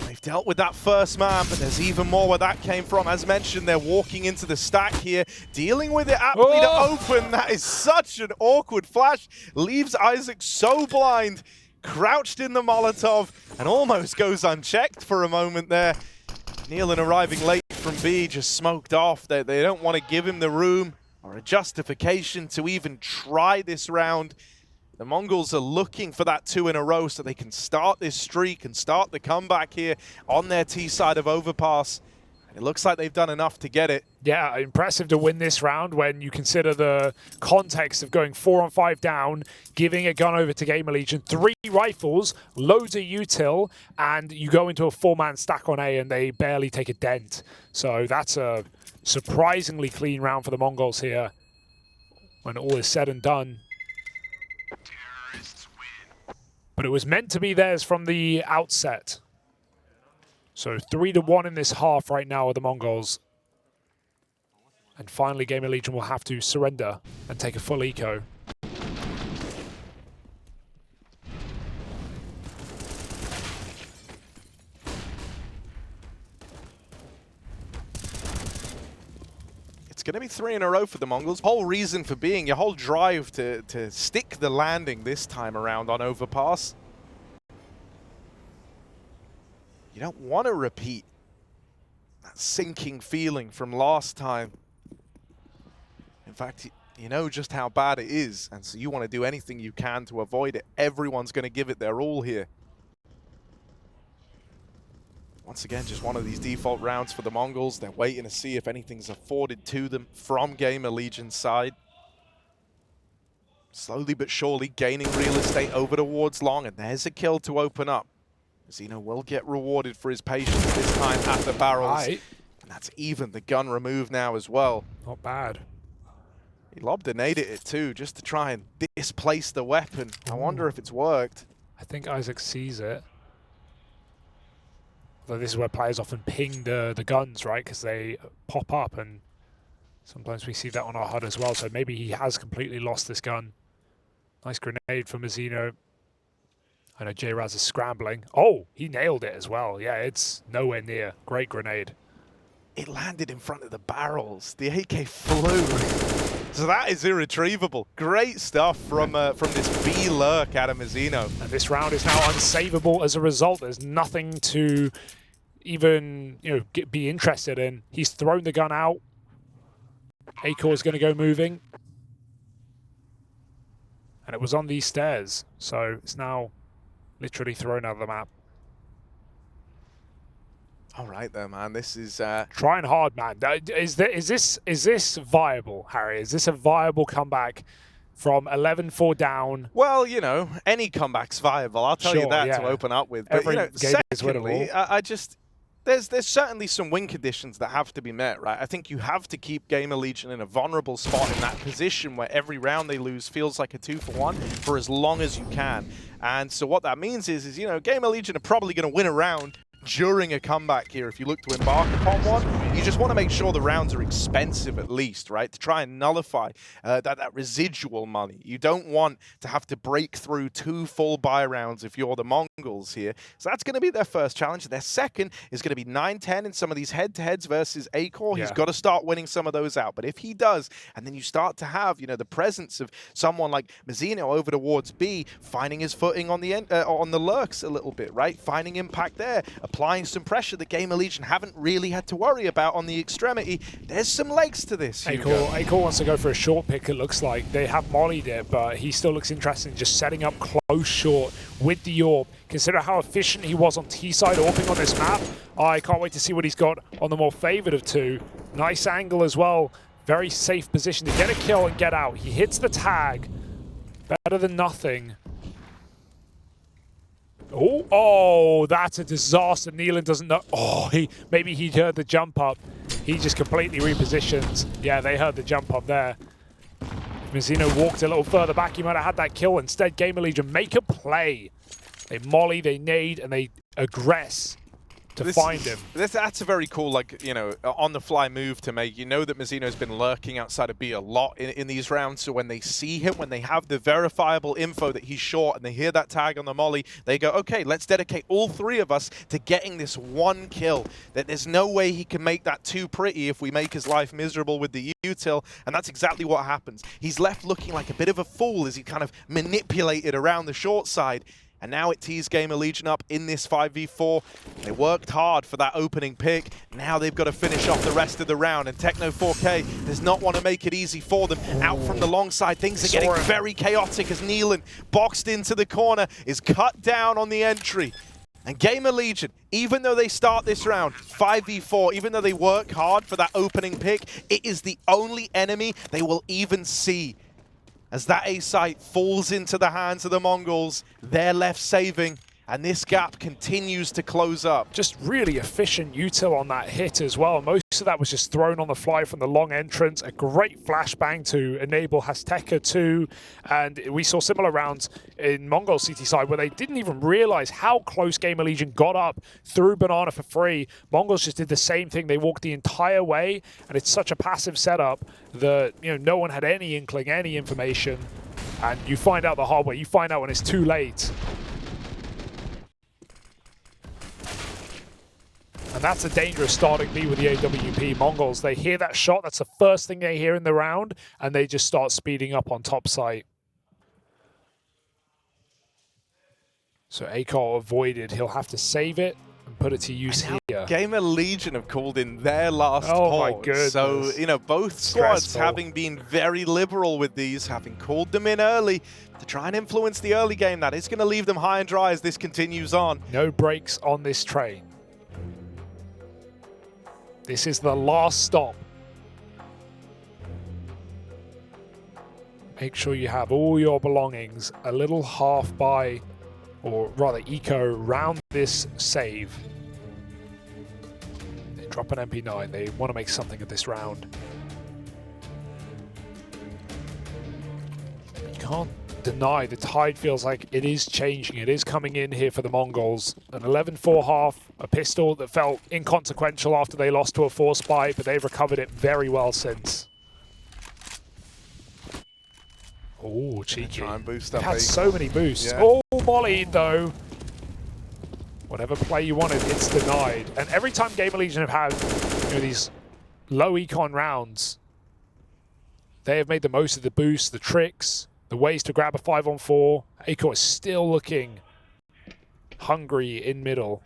they've dealt with that first man, but there's even more where that came from. As mentioned, they're walking into the stack here, dealing with it aptly to open. That is such an awkward flash. Leaves Isaac so blind, crouched in the Molotov, and almost goes unchecked for a moment there. neaLaN arriving late from B, just smoked off. They don't want to give him the room or a justification to even try this round. The Mongols are looking for that 2 in a row so they can start this streak and start the comeback here on their T side of Overpass. And it looks like they've done enough to get it. Yeah, impressive to win this round when you consider the context of going 4-on-5 down, giving a gun over to GamerLegion, 3 rifles, loads of util, and you go into a 4-man stack on A and they barely take a dent. So that's a surprisingly clean round for the Mongols here when all is said and done. But it was meant to be theirs from the outset. So 3-1 in this half right now with the Mongols. And finally, GamerLegion will have to surrender and take a full eco. It's going to be 3 in a row for the Mongols. Whole reason for being, your whole drive to stick the landing this time around on Overpass. You don't want to repeat that sinking feeling from last time. In fact, you know just how bad it is, and so you want to do anything you can to avoid it. Everyone's going to give it their all here. Once again, just one of these default rounds for the Mongols. They're waiting to see if anything's afforded to them from GamerLegion's side. Slowly but surely gaining real estate over towards long, and there's a kill to open up. Mzinho will get rewarded for his patience this time at the barrels. Right. And that's even the gun removed now as well. Not bad. He lobbed a nade at it too, just to try and displace the weapon. I wonder if it's worked. I think Isaac sees it. Although this is where players often ping the guns, right? Because they pop up, and sometimes we see that on our HUD as well. So maybe he has completely lost this gun. Nice grenade from Mzinho. I know J-Raz is scrambling. Oh, he nailed it as well. Yeah, it's nowhere near. Great grenade. It landed in front of the barrels. The AK flew. So that is irretrievable. Great stuff from this B lurk out of Mzinho. And this round is now unsavable as a result. There's nothing to even be interested in. He's thrown the gun out. Acor is going to go moving. And it was on these stairs. So it's now literally thrown out of the map. All right there, man. This is trying hard, man. Is this viable, Harry? Is this a viable comeback from 11-4 down? Well, you know, any comeback's viable. I'll tell you that to open up with. But Every you know, game is secondly, I just there's certainly some win conditions that have to be met, right? I think you have to keep GamerLegion in a vulnerable spot in that position where every round they lose feels like a 2-for-1 for as long as you can. And so what that means is you know, GamerLegion are probably going to win a round during a comeback here. If you look to embark upon one, you just want to make sure the rounds are expensive at least, right? To try and nullify that residual money. You don't want to have to break through 2 full buy rounds if you're the Mongols here. So that's going to be their first challenge. Their second is going to be 9-10 in some of these head-to-heads versus Acor. He's got to start winning some of those out. But if he does, and then you start to have, you know, the presence of someone like Mzinho over towards B, finding his footing on the lurks a little bit, right? Finding impact there, applying some pressure that GamerLegion haven't really had to worry about on the extremity. There's some legs to this. Acor wants to go for a short pick, it looks like. They have mollied it, but he still looks interested in just setting up close short with the AWP. Consider how efficient he was on T-side AWPing on this map. I can't wait to see what he's got on the more favored of two. Nice angle as well. Very safe position to get a kill and get out. He hits the tag. Better than nothing. Oh, that's a disaster. neaLaN doesn't know. Oh, maybe he heard the jump up. He just completely repositions. Yeah, they heard the jump up there. Mzinho walked a little further back. He might have had that kill. Instead, GamerLegion make a play. They molly, they nade, and they aggress to find him. That's a very cool, like, you know, on-the-fly move to make. You know that Mzinho's been lurking outside of B a lot in these rounds, so when they see him, when they have the verifiable info that he's short and they hear that tag on the molly, they go, okay, let's dedicate all 3 of us to getting this 1 kill. That there's no way he can make that too pretty if we make his life miserable with the util, and that's exactly what happens. He's left looking like a bit of a fool as he kind of manipulated around the short side. And now it tees GamerLegion up in this 5v4. They worked hard for that opening pick. Now they've got to finish off the rest of the round. And Techno4K does not want to make it easy for them. Out from the long side, things are getting very chaotic as neaLaN, boxed into the corner, is cut down on the entry. And GamerLegion, even though they start this round 5v4, even though they work hard for that opening pick, it is the only enemy they will even see. As that A site falls into the hands of the Mongols, they're left saving, and this gap continues to close up. Just really efficient util on that hit as well. Most of that was just thrown on the fly from the long entrance. A great flashbang to enable Hasteka too. And we saw similar rounds in Mongol CT side where they didn't even realize how close GamerLegion got up through Banana for free. Mongols just did the same thing. They walked the entire way, and it's such a passive setup that, you know, no one had any inkling, any information. And you find out the hard way. You find out when it's too late. And that's a dangerous starting B with the AWP. Mongols, they hear that shot. That's the first thing they hear in the round, and they just start speeding up on top site. So Acor avoided. He'll have to save it and put it to use here. GamerLegion have called in their last my port. goodness. So, you know, both squads having been very liberal with these, having called them in early to try and influence the early game. That is going to leave them high and dry as this continues on. No breaks on this train. This is the last stop. Make sure you have all your belongings a little half by, or rather eco, round this save. They drop an MP9. They want to make something of this round. You can't deny the tide feels like it is changing. It is coming in here for the Mongols. An 11-4 half, a pistol that felt inconsequential after they lost to a force buy, but they've recovered it very well since. Oh, cheeky. Try and boost that. Had so many boosts. Yeah. Oh, mollied though. Whatever play you wanted, it's denied. And every time GamerLegion have had these low econ rounds, they have made the most of the boosts, the tricks, the ways to grab a 5-on-4. Aiko is still looking hungry in middle.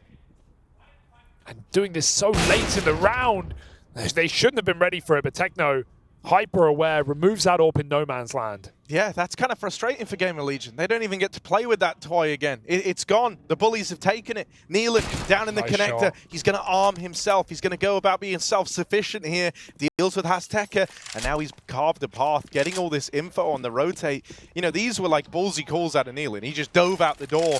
And doing this so late in the round. They shouldn't have been ready for it, but Techno, hyper aware, removes that AWP in no man's land. Yeah, that's kind of frustrating for GamerLegion. They don't even get to play with that toy again. It's gone. The bullies have taken it. neaLaN down in the Nice connector. shot. He's going to arm himself. He's going to go about being self-sufficient here. Deals with Azteca, and now he's carved a path, getting all this info on the rotate. You know, these were like ballsy calls out of neaLaN. He just dove out the door.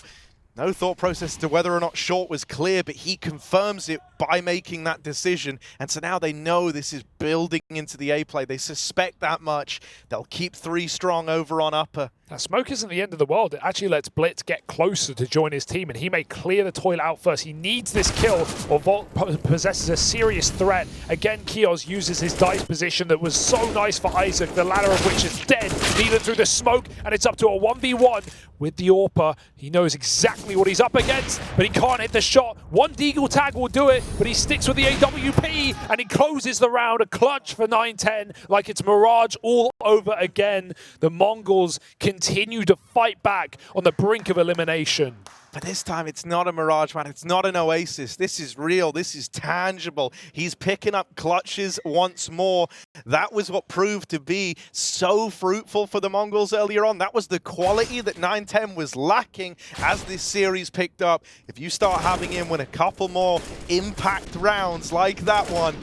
No thought process to whether or not short was clear, but he confirms it by making that decision. And so now they know this is building into the A play. They suspect that much. They'll keep 3 strong over on upper. Now, smoke isn't the end of the world. It actually lets Blitz get closer to join his team, and he may clear the toilet out first. He needs this kill, or Volt possesses a serious threat. Again, Keoz uses his dice position that was so nice for Isaac, the latter of which is dead. neaLaN through the smoke, and it's up to a 1v1 with the AWPer. He knows exactly what he's up against, but he can't hit the shot. One deagle tag will do it, but he sticks with the AWP, and he closes the round. A clutch for 9-10, like it's Mirage all over again. The Mongols continue to fight back on the brink of elimination. But this time, it's not a Mirage, man. It's not an Oasis. This is real. This is tangible. He's picking up clutches once more. That was what proved to be so fruitful for the Mongols earlier on. That was the quality that 9-10 was lacking as this series picked up. If you start having him win a couple more impact rounds like that one,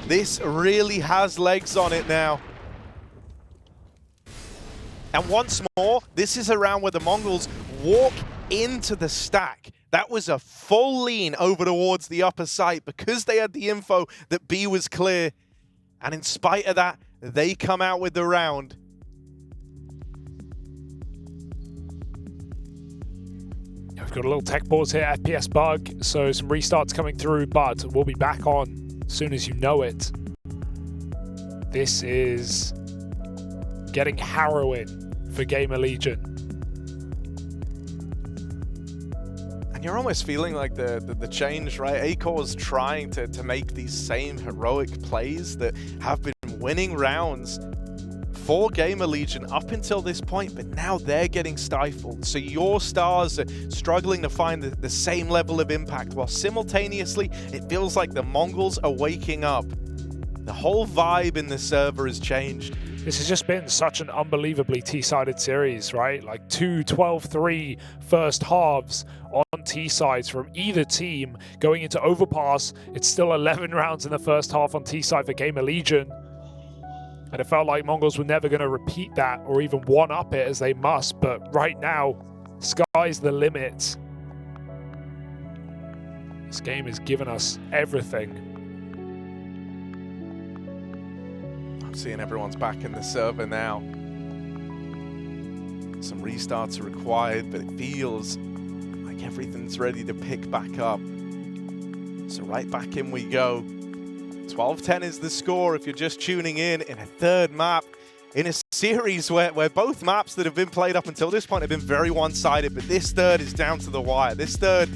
this really has legs on it now. And once more, this is a round where the Mongols walk into the stack. That was a full lean over towards the upper site because they had the info that B was clear. And in spite of that, they come out with the round. We've got a little tech pause here, FPS bug, so some restarts coming through, but we'll be back on as soon as you know it. This is getting harrowing for GamerLegion. And you're almost feeling like the change, right? Akor's trying to make these same heroic plays that have been winning rounds for GamerLegion up until this point, but now they're getting stifled. So your stars are struggling to find the same level of impact, while simultaneously it feels like the Mongols are waking up. The whole vibe in the server has changed. This has just been such an unbelievably T-sided series, right? Like 2 12-3 first halves on T-sides from either team. Going into Overpass, it's still 11 rounds in the first half on T-side for GamerLegion. And it felt like Mongols were never going to repeat that or even one-up it as they must. But right now, sky's the limit. This game has given us everything. I'm seeing everyone's back in the server now. Some restarts are required, but it feels like everything's ready to pick back up. So right back in we go. 12-10 is the score if you're just tuning in a third map in a series where both maps that have been played up until this point have been very one-sided, but this third is down to the wire. This third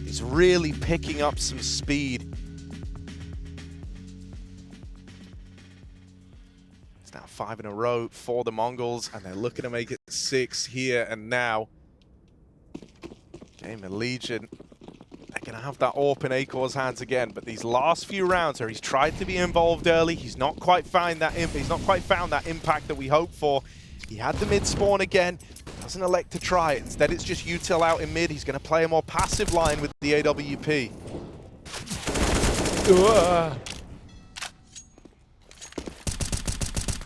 is really picking up some speed. It's now 5 in a row for the Mongols, and they're looking to make it 6 here and now. GamerLegion, they're going to have that AWP in Akor's hands again, but these last few rounds where he's tried to be involved early, he's not quite found that impact that we hoped for. He had the mid spawn again, doesn't elect to try it. Instead, it's just util out in mid. He's going to play a more passive line with the AWP.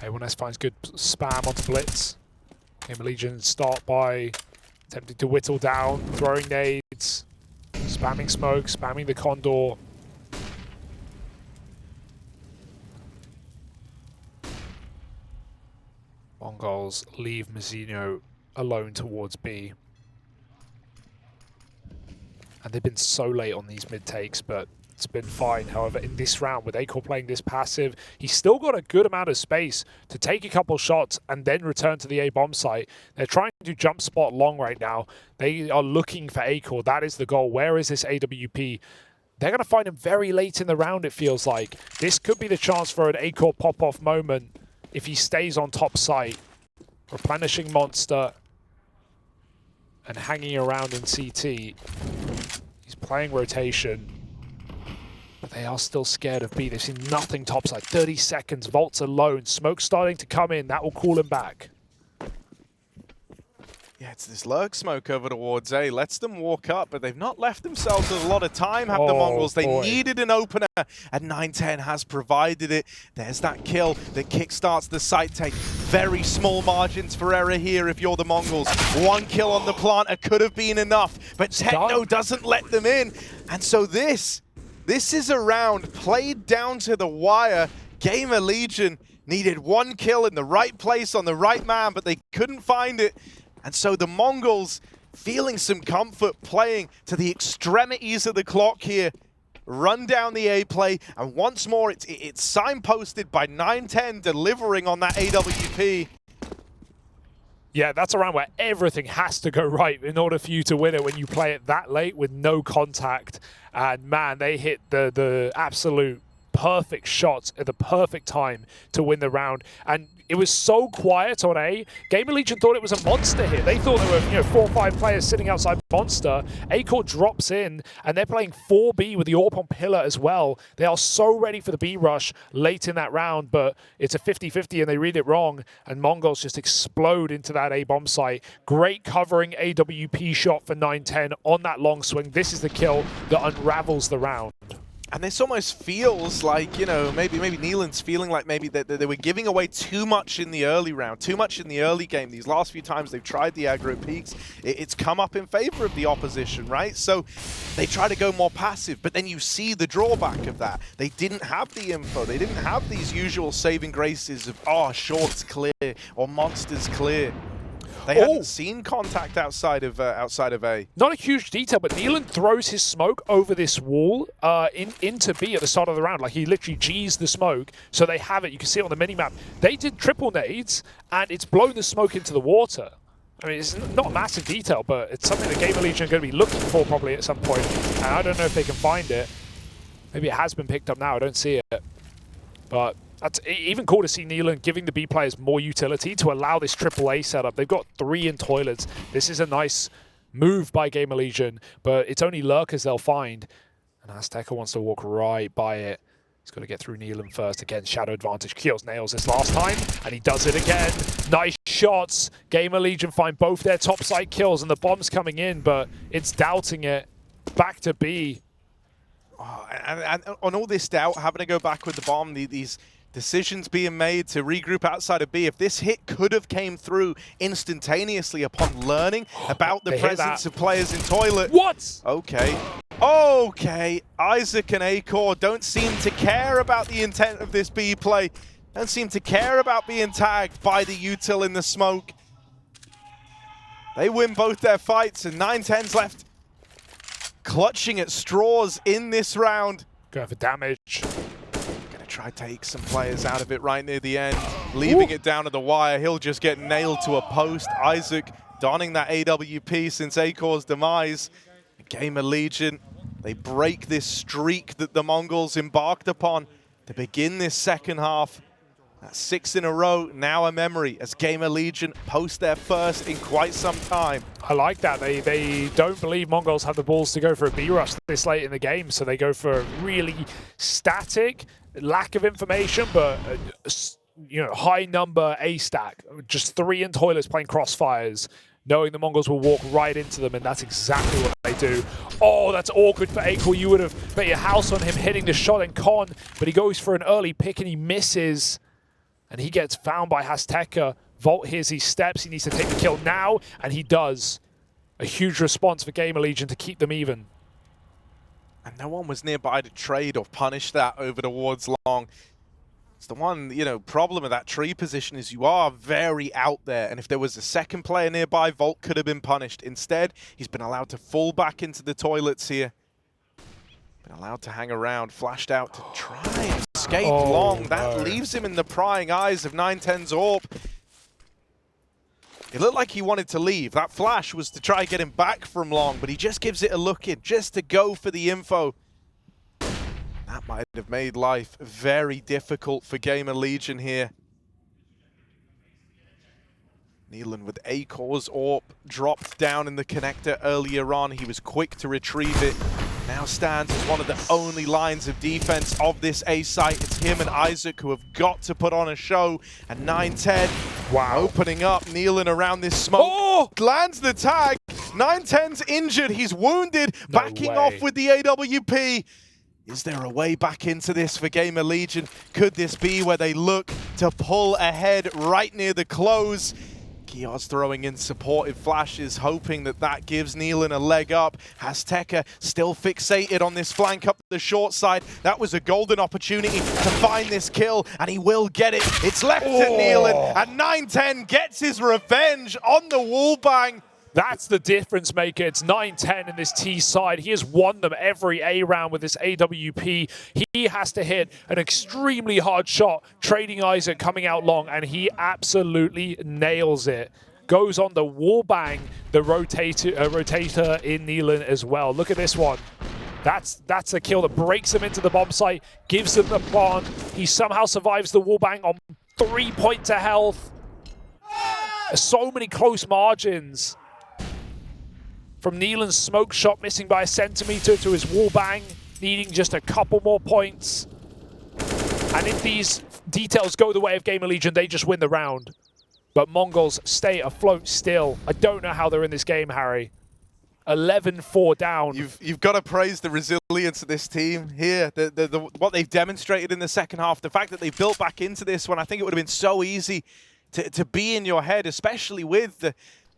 A1S finds good spam onto Blitz. GamerLegion start by attempting to whittle down, throwing nades, spamming smoke, spamming the Condor. Mongolz leave Mzinho alone towards B. And they've been so late on these mid takes, but it's been fine. However, in this round, with Acor playing this passive, he's still got a good amount of space to take a couple shots and then return to the A bomb site. They're trying to jump spot long right now. They are looking for Acor. That is the goal. Where is this AWP? They're going to find him very late in the round, it feels like. This could be the chance for an Acor pop-off moment if he stays on top site. Replenishing Monster and hanging around in CT. He's playing rotation, but they are still scared of B. They've seen nothing topside. 30 seconds, Volt's alone. Smoke starting to come in. That will call him back. Yeah, it's this lurk smoke over towards A. Lets them walk up, but they've not left themselves with a lot of time, have the Mongols. They needed an opener, and 910 has provided it. There's that kill that kickstarts the site take. Very small margins for error here if you're the Mongols. One kill on the planter could have been enough, but Techno doesn't let them in. And so this is a round played down to the wire. GamerLegion needed one kill in the right place on the right man, but they couldn't find it. And so the Mongols, feeling some comfort, playing to the extremities of the clock here, run down the A play, and once more it's signposted by 910 delivering on that AWP. Yeah, that's a round where everything has to go right in order for you to win it when you play it that late with no contact. And man, they hit the absolute perfect shots at the perfect time to win the round. And it was so quiet on A. GamerLegion thought it was a monster hit. They thought there were 4 or 5 players sitting outside monster. Acor drops in, and they're playing 4B with the AWP on pillar as well. They are so ready for the B rush late in that round, but it's a 50-50 and they read it wrong, and Mongols just explode into that A bomb site. Great covering AWP shot for 910 on that long swing. This is the kill that unravels the round. And this almost feels like, maybe neaLaN's feeling like maybe that they were giving away too much in the early round, too much in the early game. These last few times they've tried the aggro peaks, it's come up in favor of the opposition, right? So they try to go more passive, but then you see the drawback of that. They didn't have the info. They didn't have these usual saving graces of, oh, short's clear or monster's clear. They hadn't seen contact outside of A. Not a huge detail, but neaLaN throws his smoke over this wall into B at the start of the round. Like, he literally G's the smoke, so they have it. You can see it on the minimap. They did triple nades, and it's blown the smoke into the water. I mean, it's not a massive detail, but it's something that GamerLegion are going to be looking for probably at some point. And I don't know if they can find it. Maybe it has been picked up now. I don't see it. But that's even cool to see neaLaN giving the B players more utility to allow this AAA setup. They've got 3 in toilets. This is a nice move by GamerLegion, but it's only lurkers they'll find. And Azteca wants to walk right by it. He's got to get through neaLaN first. Again, shadow advantage. Keoz nails this last time, and he does it again. Nice shots. GamerLegion find both their topside kills, and the bomb's coming in, but it's doubting it. Back to B. Oh, and on all this doubt, having to go back with the bomb, these decisions being made to regroup outside of B. If this hit could have came through instantaneously upon learning about the presence of players in toilet. What? Okay. Okay. Isaac and Acor don't seem to care about the intent of this B play. Don't seem to care about being tagged by the util in the smoke. They win both their fights, and 910's left clutching at straws in this round. Going for damage. Try to take some players out of it right near the end, leaving it down to the wire. He'll just get nailed to a post. Isaac donning that AWP since Acor's demise. GamerLegion, they break this streak that the Mongols embarked upon to begin this second half. That's 6 in a row, now a memory, as GamerLegion post their first in quite some time. I like that. They don't believe Mongols have the balls to go for a B rush this late in the game, so they go for a really static, lack of information, but high number A stack. Just 3 in toilets playing crossfires. knowing the Mongols will walk right into them, and that's exactly what they do. Oh, that's awkward for Akor. You would have bet your house on him hitting the shot in Con, but he goes for an early pick and he misses. And he gets found by Azteca. Vault hears he steps, he needs to take the kill now, and he does. A huge response for GamerLegion to keep them even. And no one was nearby to trade or punish that over towards Long. It's the one, you know, problem of that tree position is you are very out there, and if there was a second player nearby, Vault could have been punished. Instead, he's been allowed to fall back into the toilets here. Been allowed to hang around, flashed out to try and escape Long. That leaves him in the prying eyes of 910's AWP. It looked like he wanted to leave. That flash was to try and get him back from Long, but he just gives it a look in, just to go for the info. That might have made life very difficult for GamerLegion here. neaLaN with Akor's AWP dropped down in the connector earlier on. He was quick to retrieve it. Now stands as one of the only lines of defense of this A site. It's him and Isaac who have got to put on a show. And 910 opening up neaLaN around this smoke. Oh! Lands the tag. 910's injured. He's wounded. Backing off with the AWP. Is there a way back into this for GamerLegion? Could this be where they look to pull ahead right near the close? Keoz throwing in supportive flashes, hoping that that gives neaLaN a leg up. Azteca still fixated on this flank up the short side. That was a golden opportunity to find this kill, and he will get it. It's left to neaLaN, and 910 gets his revenge on the wallbang. That's the difference maker. It's 910 in this T side. He has won them every A round with this AWP. He has to hit an extremely hard shot, trading Isaac coming out long, and he absolutely nails it. Goes on the wallbang, the rotator in neaLaN as well. Look at this one. That's a kill that breaks him into the bomb site, gives him the bomb. He somehow survives the wallbang on 3 points of health. So many close margins. From neaLaN's smoke shot missing by a centimeter to his wallbang, needing just a couple more points. And if these details go the way of GamerLegion, they just win the round. But Mongols stay afloat still. I don't know how they're in this game, Harry. 11-4 down. You've got to praise the resilience of this team here. What they've demonstrated in the second half, the fact that they built back into this one. I think it would have been so easy to be in your head, especially with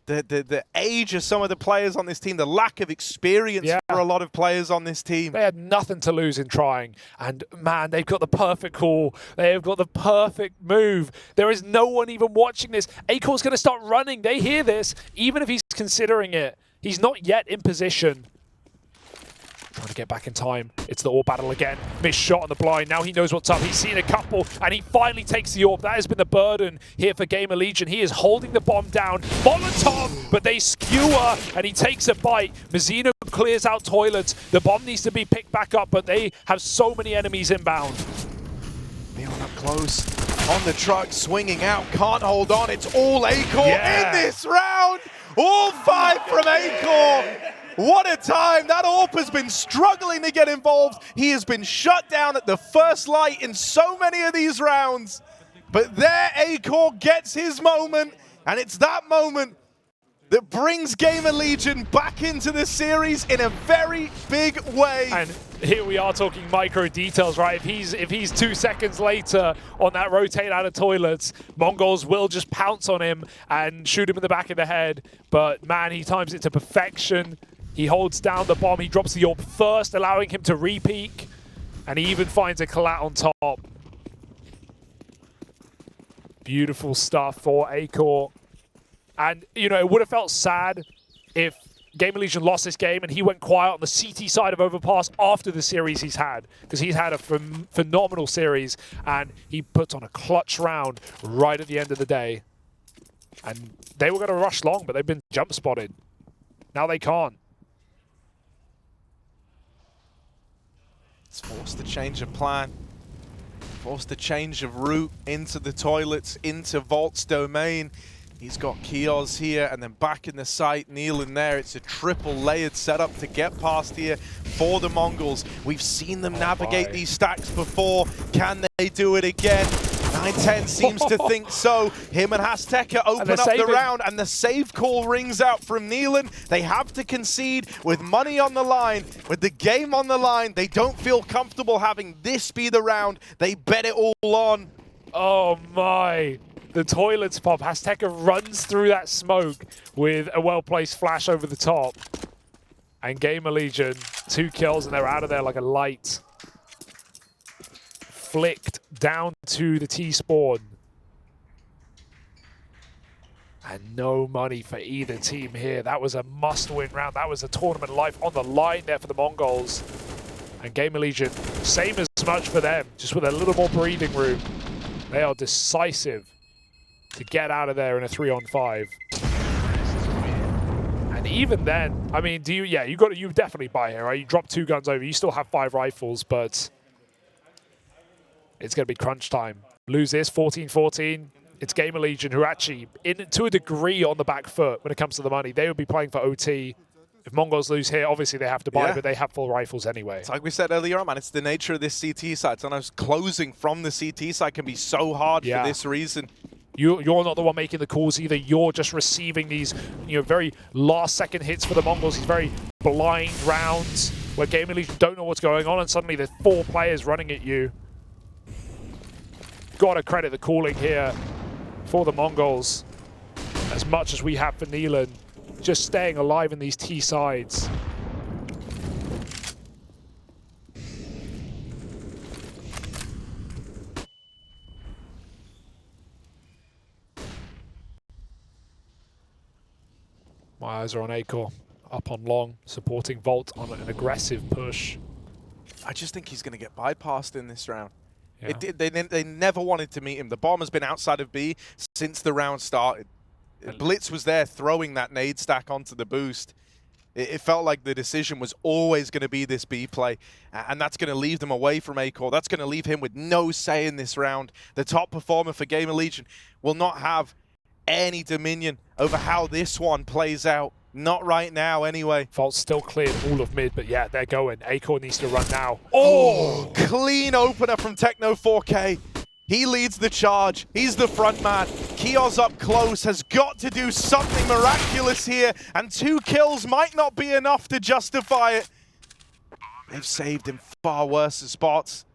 the age of some of the players on this team, the lack of experience for a lot of players on this team. They had nothing to lose in trying. And man, they've got the perfect call. They've got the perfect move. There is no one even watching this. Akor's going to start running. They hear this, even if he's considering it. He's not yet in position. Trying to get back in time. It's the AWP battle again. Missed shot on the blind. Now he knows what's up. He's seen a couple, and he finally takes the AWP. That has been the burden here for GamerLegion. He is holding the bomb down. Molotov, but they skewer, and he takes a bite. Mzinho clears out toilets. The bomb needs to be picked back up, but they have so many enemies inbound. neaLaN up close. On the truck, swinging out. Can't hold on. It's all Akor in this round. All 5 from Akor. What a time. That AWP has been struggling to get involved. He has been shut down at the first light in so many of these rounds. But there Akor gets his moment, and it's that moment that brings GamerLegion back into the series in a very big way. And here we are talking micro details, right? If he's 2 seconds later on that rotate out of toilets, Mongols will just pounce on him and shoot him in the back of the head. But man, he times it to perfection. He holds down the bomb. He drops the AWP first, allowing him to re-peek. And he even finds a collat on top. Beautiful stuff for Akor. And, you know, it would have felt sad if GamerLegion lost this game and he went quiet on the CT side of Overpass after the series he's had. Because he's had a phenomenal series, and he puts on a clutch round right at the end of the day. And they were going to rush long, but they've been jump spotted. Now they can't. It's forced a change of plan. Forced a change of route into the toilets, into Vault's domain. He's got Keoz here, and then back in the site, neaLaN there. It's a triple layered setup to get past here for the Mongols. We've seen them navigate these stacks before. Can they do it again? 9-10 seems to think so. Him and Azteca open up the round, and the save call rings out from neaLaN. They have to concede with money on the line, with the game on the line. They don't feel comfortable having this be the round. They bet it all on. Oh my. The toilets pop. Azteca runs through that smoke with a well-placed flash over the top. And GamerLegion, 2 kills, and they're out of there like a light. Flicked down to the T-spawn. And no money for either team here. That was a must-win round. That was a tournament life on the line there for the Mongols. And GamerLegion, same as much for them, just with a little more breathing room. They are decisive to get out of there in a 3-on-5. And even then, I mean, you definitely buy here, right? You drop 2 guns over, you still have 5 rifles, but it's going to be crunch time. Lose this, 14-14. It's GamerLegion who actually, to a degree, on the back foot when it comes to the money. They would be playing for OT. If Mongols lose here, obviously they have to buy, but they have full rifles anyway. It's like we said earlier on, man, it's the nature of this CT side. Sometimes closing from the CT side can be so hard for this reason. You're not the one making the calls either. You're just receiving these, very last-second hits for the Mongols. These very blind rounds where GamerLegion don't know what's going on, and suddenly there's 4 players running at you. Gotta credit the calling here for the Mongols as much as we have for neaLaN. Just staying alive in these T sides. My eyes are on Acor, up on long, supporting Volt on an aggressive push. I just think he's going to get bypassed in this round. Yeah. They never wanted to meet him. The bomb has been outside of B since the round started. Blitz was there throwing that nade stack onto the boost. It felt like the decision was always going to be this B play, and that's going to leave them away from Acor. That's going to leave him with no say in this round. The top performer for GamerLegion will not have any dominion over how this one plays out. Not right now, anyway. Volt's still cleared all of mid, but yeah, they're going. Acor needs to run now. Oh, clean opener from Techno 4K. He leads the charge. He's the front man. Keoz up close has got to do something miraculous here, and 2 kills might not be enough to justify it. They've saved him far worse spots.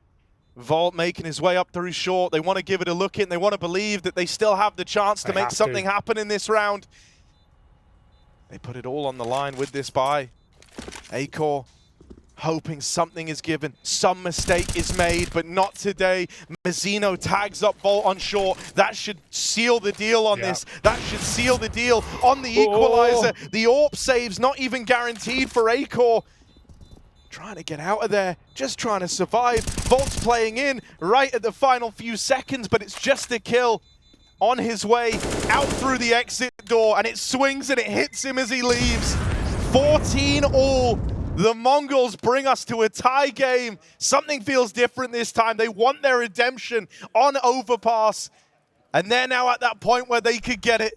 Volt making his way up through short. They want to give it a look in. They want to believe that they still have the chance to make something happen in this round. They put it all on the line with this buy. Acor hoping something is given. Some mistake is made, but not today. Mzinho tags up Volt on short. That should seal the deal on this. That should seal the deal on the equalizer. The AWP save's not even guaranteed for Acor. Trying to get out of there, just trying to survive. Volt's playing in right at the final few seconds, but it's just a kill. On his way out through the exit door, and it swings and it hits him as he leaves. 14-all. The Mongols bring us to a tie game. Something feels different this time. They want their redemption on Overpass, and they're now at that point where they could get it.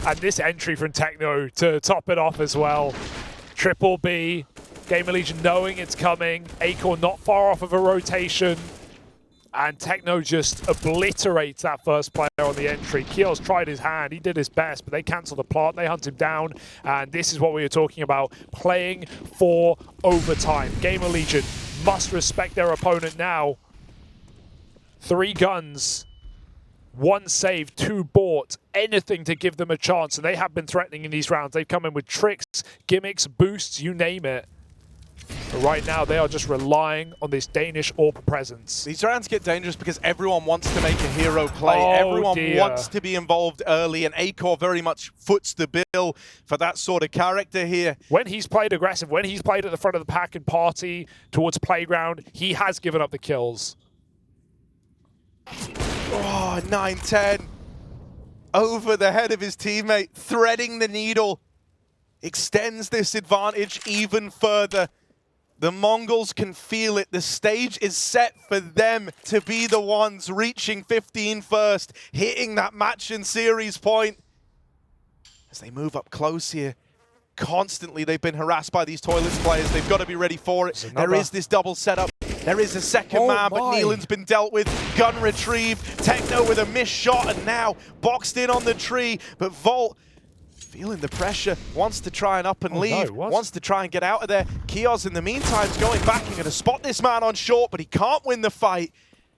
And this entry from Techno to top it off as well. Triple B. GamerLegion knowing it's coming. Acor not far off of a rotation. And Techno just obliterates that first player on the entry. Keoz tried his hand, he did his best, but they cancel the plot, they hunt him down, and this is what we were talking about, playing for overtime. GamerLegion must respect their opponent now. 3 guns, 1 save, 2 bought, anything to give them a chance, and they have been threatening in these rounds. They've come in with tricks, gimmicks, boosts, you name it. But right now, they are just relying on this Danish AWP presence. These rounds get dangerous because everyone wants to make a hero play. Everyone wants to be involved early, and Acor very much foots the bill for that sort of character here. When he's played aggressive, when he's played at the front of the pack and party towards playground, he has given up the kills. Oh, 9-10. Over the head of his teammate, threading the needle. Extends this advantage even further. The Mongols can feel it. The stage is set for them to be the ones reaching 15 first, hitting that match and series point. As they move up close here, constantly they've been harassed by these toilets players. They've got to be ready for it. There is this double setup. There is a second man, but neaLaN's been dealt with. Gun retrieved. Techno with a missed shot, and now boxed in on the tree. But Volt, feeling the pressure, wants to try and up and leave, wants to try and get out of there. Keoz, in the meantime, is going back and going to spot this man on short, but he can't win the fight.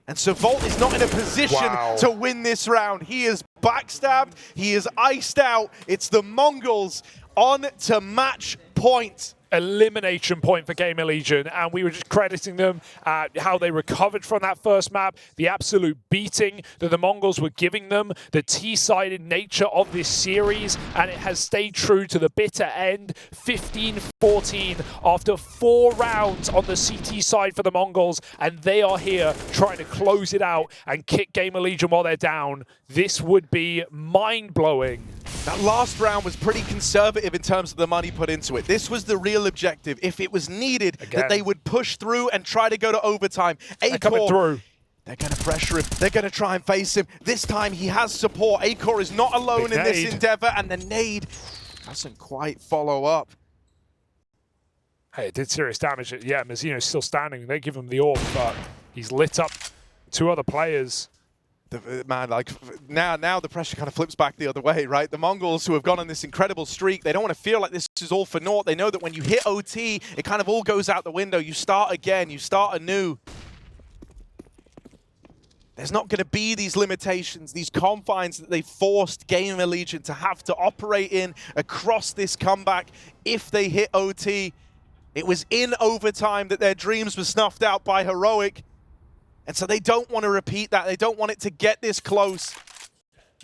And so Volt is not in a position to win this round. He is backstabbed. He is iced out. It's the Mongols on to match point. Elimination point for GamerLegion, and we were just crediting them how they recovered from that first map, the absolute beating that the Mongols were giving them, the T-sided nature of this series, and it has stayed true to the bitter end. 15-14 after 4 rounds on the CT side for the Mongols, and they are here trying to close it out and kick GamerLegion while they're down. This would be mind-blowing. That last round was pretty conservative in terms of the money put into it. This was the real objective. If it was needed, that they would push through and try to go to overtime. They're coming through. They're going to pressure him. They're going to try and face him. This time he has support. Acor is not alone in this endeavor, and the nade doesn't quite follow up. Hey, it did serious damage. Yeah, Mzinho's still standing. They give him the orb, but he's lit up 2 other players. Man, like now the pressure kind of flips back the other way, right? The Mongols, who have gone on this incredible streak, they don't want to feel like this is all for naught. They know that when you hit OT, it kind of all goes out the window. You start again, you start anew. There's not going to be these limitations, these confines that they forced GamerLegion to have to operate in across this comeback if they hit OT. It was in overtime that their dreams were snuffed out by Heroic. And so they don't want to repeat that. They don't want it to get this close.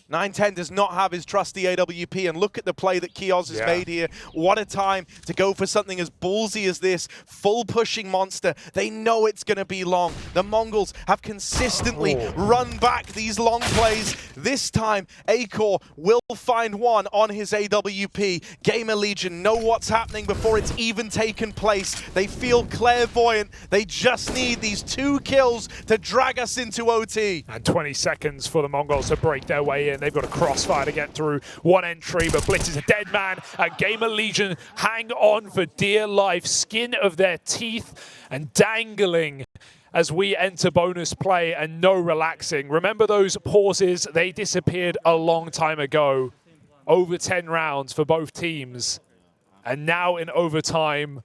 910 does not have his trusty AWP, and look at the play that Keoz has made here. What a time to go for something as ballsy as this. Full pushing monster. They know it's going to be long. The Mongols have consistently run back these long plays. This time, Acor will find one on his AWP. GamerLegion know what's happening before it's even taken place. They feel clairvoyant. They just need these 2 kills to drag us into OT. And 20 seconds for the Mongols to break their way in. They've got a crossfire to get through. 1 entry, but Blitz is a dead man. And GamerLegion hang on for dear life, skin of their teeth and dangling as we enter bonus play, and no relaxing. Remember those pauses? They disappeared a long time ago. Over 10 rounds for both teams. And now in overtime,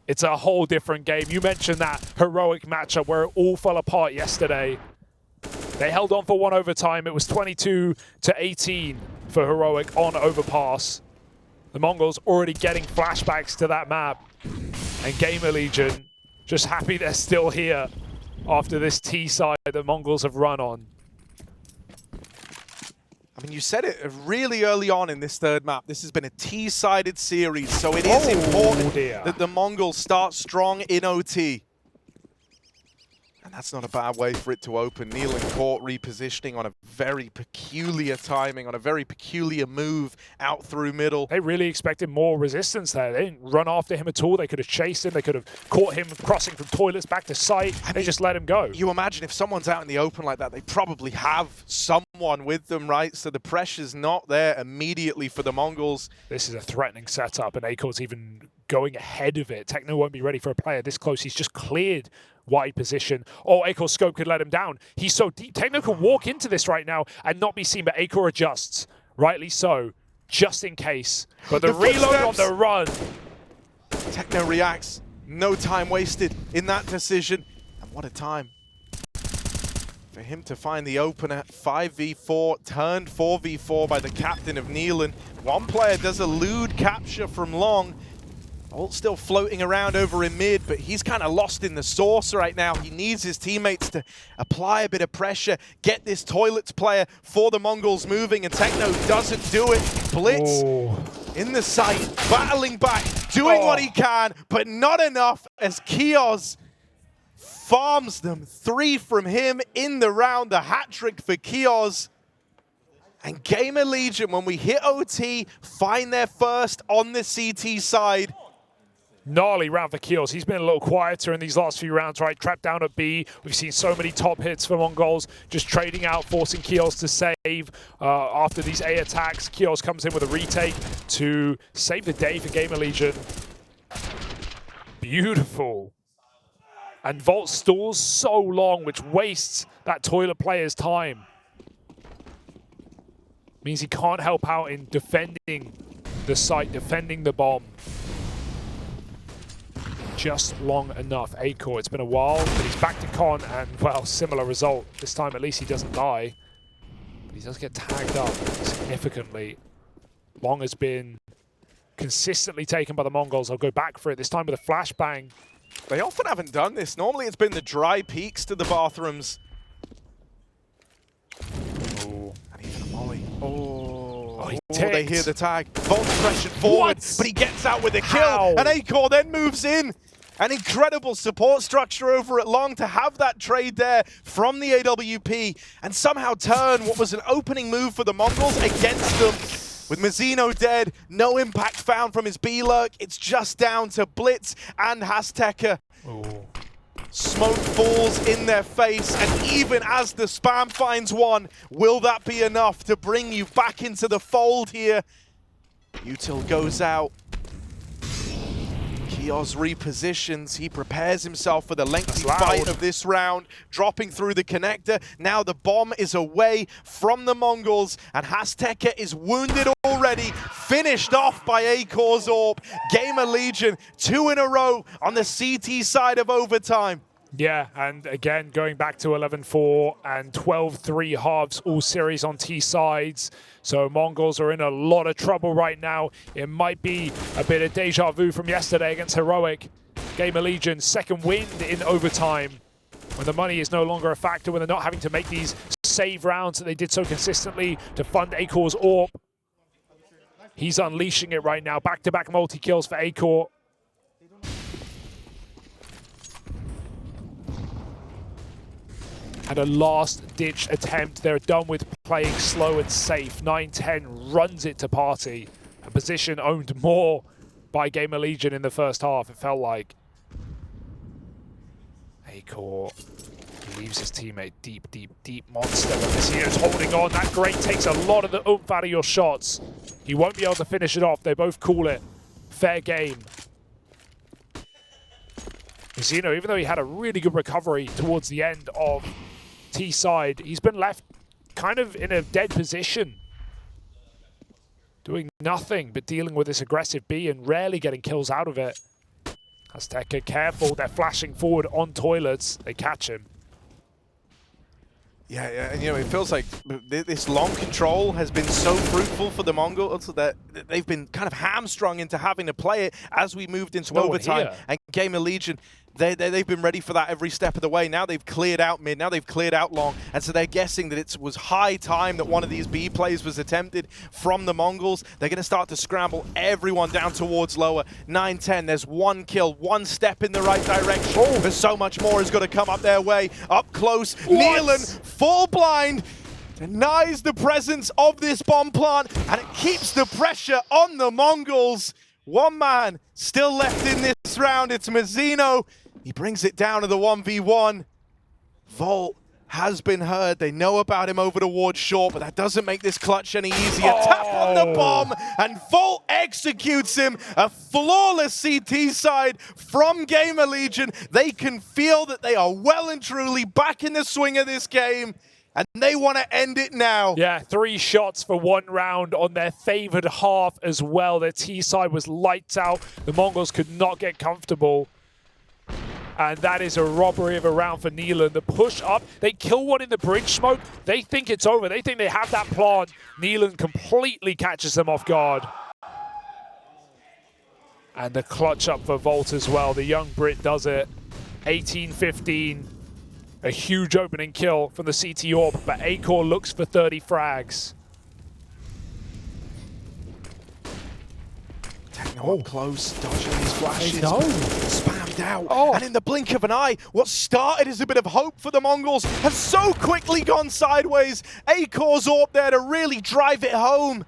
it's a whole different game. You mentioned that Heroic matchup where it all fell apart yesterday. They held on for 1 overtime. It was 22-18 for Heroic on Overpass. The Mongols already getting flashbacks to that map. And GamerLegion just happy they're still here after this T side the Mongols have run on. I mean, you said it really early on in this 3rd map. This has been a T-sided series, so it is important that the Mongols start strong in OT. And that's not a bad way for it to open. neaLaN caught repositioning on a very peculiar timing, on a very peculiar move out through middle. They really expected more resistance there. They didn't run after him at all. They could have chased him. They could have caught him crossing from toilets back to site. They just let him go. You imagine if someone's out in the open like that, they probably have someone with them, right? So the pressure's not there immediately for the Mongols. This is a threatening setup, and Acor's even going ahead of it. Techno won't be ready for a player this close. He's just cleared wide position. Oh, Acor's scope could let him down. He's so deep. Techno could walk into this right now and not be seen, but Acor adjusts. Rightly so, just in case. But the reload on the run. Techno reacts. No time wasted in that decision. And what a time for him to find the opener. 5v4, turned 4v4 by the captain of neaLaN. One player does elude capture from long. Ult still floating around over in mid, but he's kind of lost in the sauce right now. He needs his teammates to apply a bit of pressure, get this toilets player for the Mongols moving, and Techno doesn't do it. Blitz in the sight, battling back, doing what he can, but not enough as Keoz farms them. 3 from him in the round, the hat trick for Keoz. And GamerLegion, when we hit OT, find their first on the CT side. Gnarly round for Keoz. He's been a little quieter in these last few rounds, right? Trapped down at B. We've seen so many top hits for Mongols, just trading out, forcing Keoz to save. After these A attacks, Keoz comes in with a retake to save the day for GamerLegion. Beautiful. And Volt stalls so long, which wastes that toilet player's time. Means he can't help out in defending the site, defending the bomb. Just long enough. Acor, it's been a while, but he's back to Con, and, well, similar result. This time, at least he doesn't die. But he does get tagged up significantly. Long has been consistently taken by the Mongols. I'll go back for it, this time with a flashbang. They often haven't done this. Normally it's been the dry peaks to the bathrooms. Oh. And even a molly. Oh, they hear the tag. Volt's pressured forward, but he gets out with a kill. How? And Acor then moves in. An incredible support structure over at Long to have that trade there from the AWP and somehow turn what was an opening move for the Mongols against them. With Mzinho dead, no impact found from his B-lurk. It's just down to Blitz and Azteca. Smoke falls in their face, and even as the spam finds one, will that be enough to bring you back into the fold here? Util goes out. Keoz repositions, he prepares himself for the lengthy fight of this round, dropping through the connector. Now the bomb is away from the Mongols, and Azteca is wounded already, finished off by Acor's AWP. GamerLegion, 2 in a row on the CT side of overtime. Yeah, and again, going back to 11-4 and 12-3 halves, all series on T sides. So Mongols are in a lot of trouble right now. It might be a bit of deja vu from yesterday against Heroic. GamerLegion, second win in overtime, when the money is no longer a factor, when they're not having to make these save rounds that they did so consistently to fund Acor's AWP. He's unleashing it right now. Back-to-back multi-kills for Acor. And a last-ditch attempt. They're done with playing slow and safe. 9-10 runs it to party. A position owned more by GamerLegion in the first half, it felt like. Acor leaves his teammate deep, deep, deep monster. But Mzinho's holding on. That great takes a lot of the oomph out of your shots. He won't be able to finish it off. They both call it fair game. Mzinho, even though he had a really good recovery towards the end of T side, he's been left kind of in a dead position, doing nothing but dealing with this aggressive B and rarely getting kills out of it. Azteca careful, they're flashing forward on toilets, they catch him. Yeah, and you know, it feels like this long control has been so fruitful for the Mongols that they've been kind of hamstrung into having to play it as we moved into overtime. And GamerLegion, they've been ready for that every step of the way. Now they've cleared out mid, now they've cleared out long, and so they're guessing that it was high time that one of these B plays was attempted from the Mongols. They're going to start to scramble everyone down towards lower. 9-10, there's one kill, one step in the right direction, but so much more is going to come up their way. Up close, neaLaN, full blind, denies the presence of this bomb plant, and it keeps the pressure on the Mongols. One man still left in this round, it's Mzinho. He brings it down to the 1v1. Volt has been heard. They know about him over towards short, but that doesn't make this clutch any easier. Tap on the bomb, and Volt executes him. A flawless CT side from GamerLegion. They can feel that they are well and truly back in the swing of this game, and they want to end it now. Yeah, 3 shots for 1 round on their favored half as well. Their T side was lights out. The Mongols could not get comfortable. And that is a robbery of a round for neaLaN. The push up, they kill one in the bridge smoke. They think it's over. They think they have that plant. neaLaN completely catches them off guard. And the clutch up for Volt as well. The young Brit does it. 18-15. A huge opening kill from the CT AWP, but Acor looks for 30 frags. Techno up close, dodging these flashes, spammed out, and in the blink of an eye, what started as a bit of hope for the Mongols has so quickly gone sideways. Acor's AWP there to really drive it home.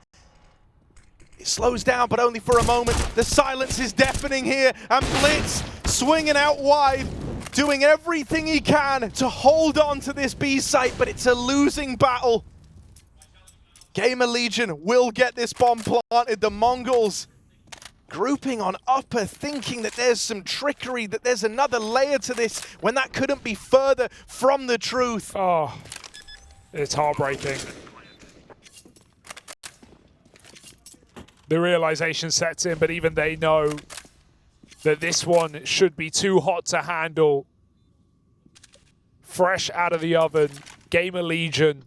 It slows down, but only for a moment. The silence is deafening here, and Blitz swinging out wide, doing everything he can to hold on to this B site, but it's a losing battle. GamerLegion will get this bomb planted. The Mongols grouping on upper, thinking that there's some trickery, that there's another layer to this, when that couldn't be further from the truth. Oh, it's heartbreaking. The realization sets in, but even they know that this one should be too hot to handle. Fresh out of the oven, GamerLegion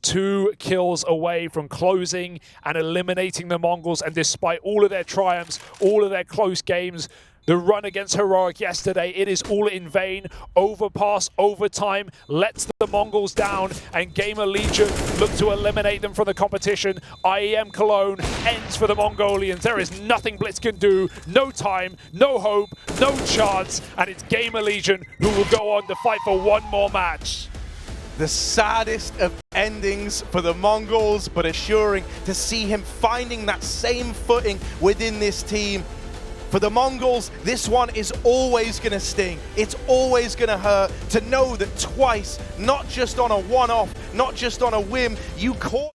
2 kills away from closing and eliminating the Mongols, and despite all of their triumphs, all of their close games, the run against Heroic yesterday, it is all in vain. Overpass, overtime, lets the Mongols down, and GamerLegion look to eliminate them from the competition. IEM Cologne ends for the Mongolians. There is nothing Blitz can do, no time, no hope, no chance, and it's GamerLegion who will go on to fight for one more match. The saddest of endings for the Mongols, but assuring to see him finding that same footing within this team. For the Mongols, this one is always going to sting. It's always going to hurt to know that twice, not just on a one-off, not just on a whim, you caught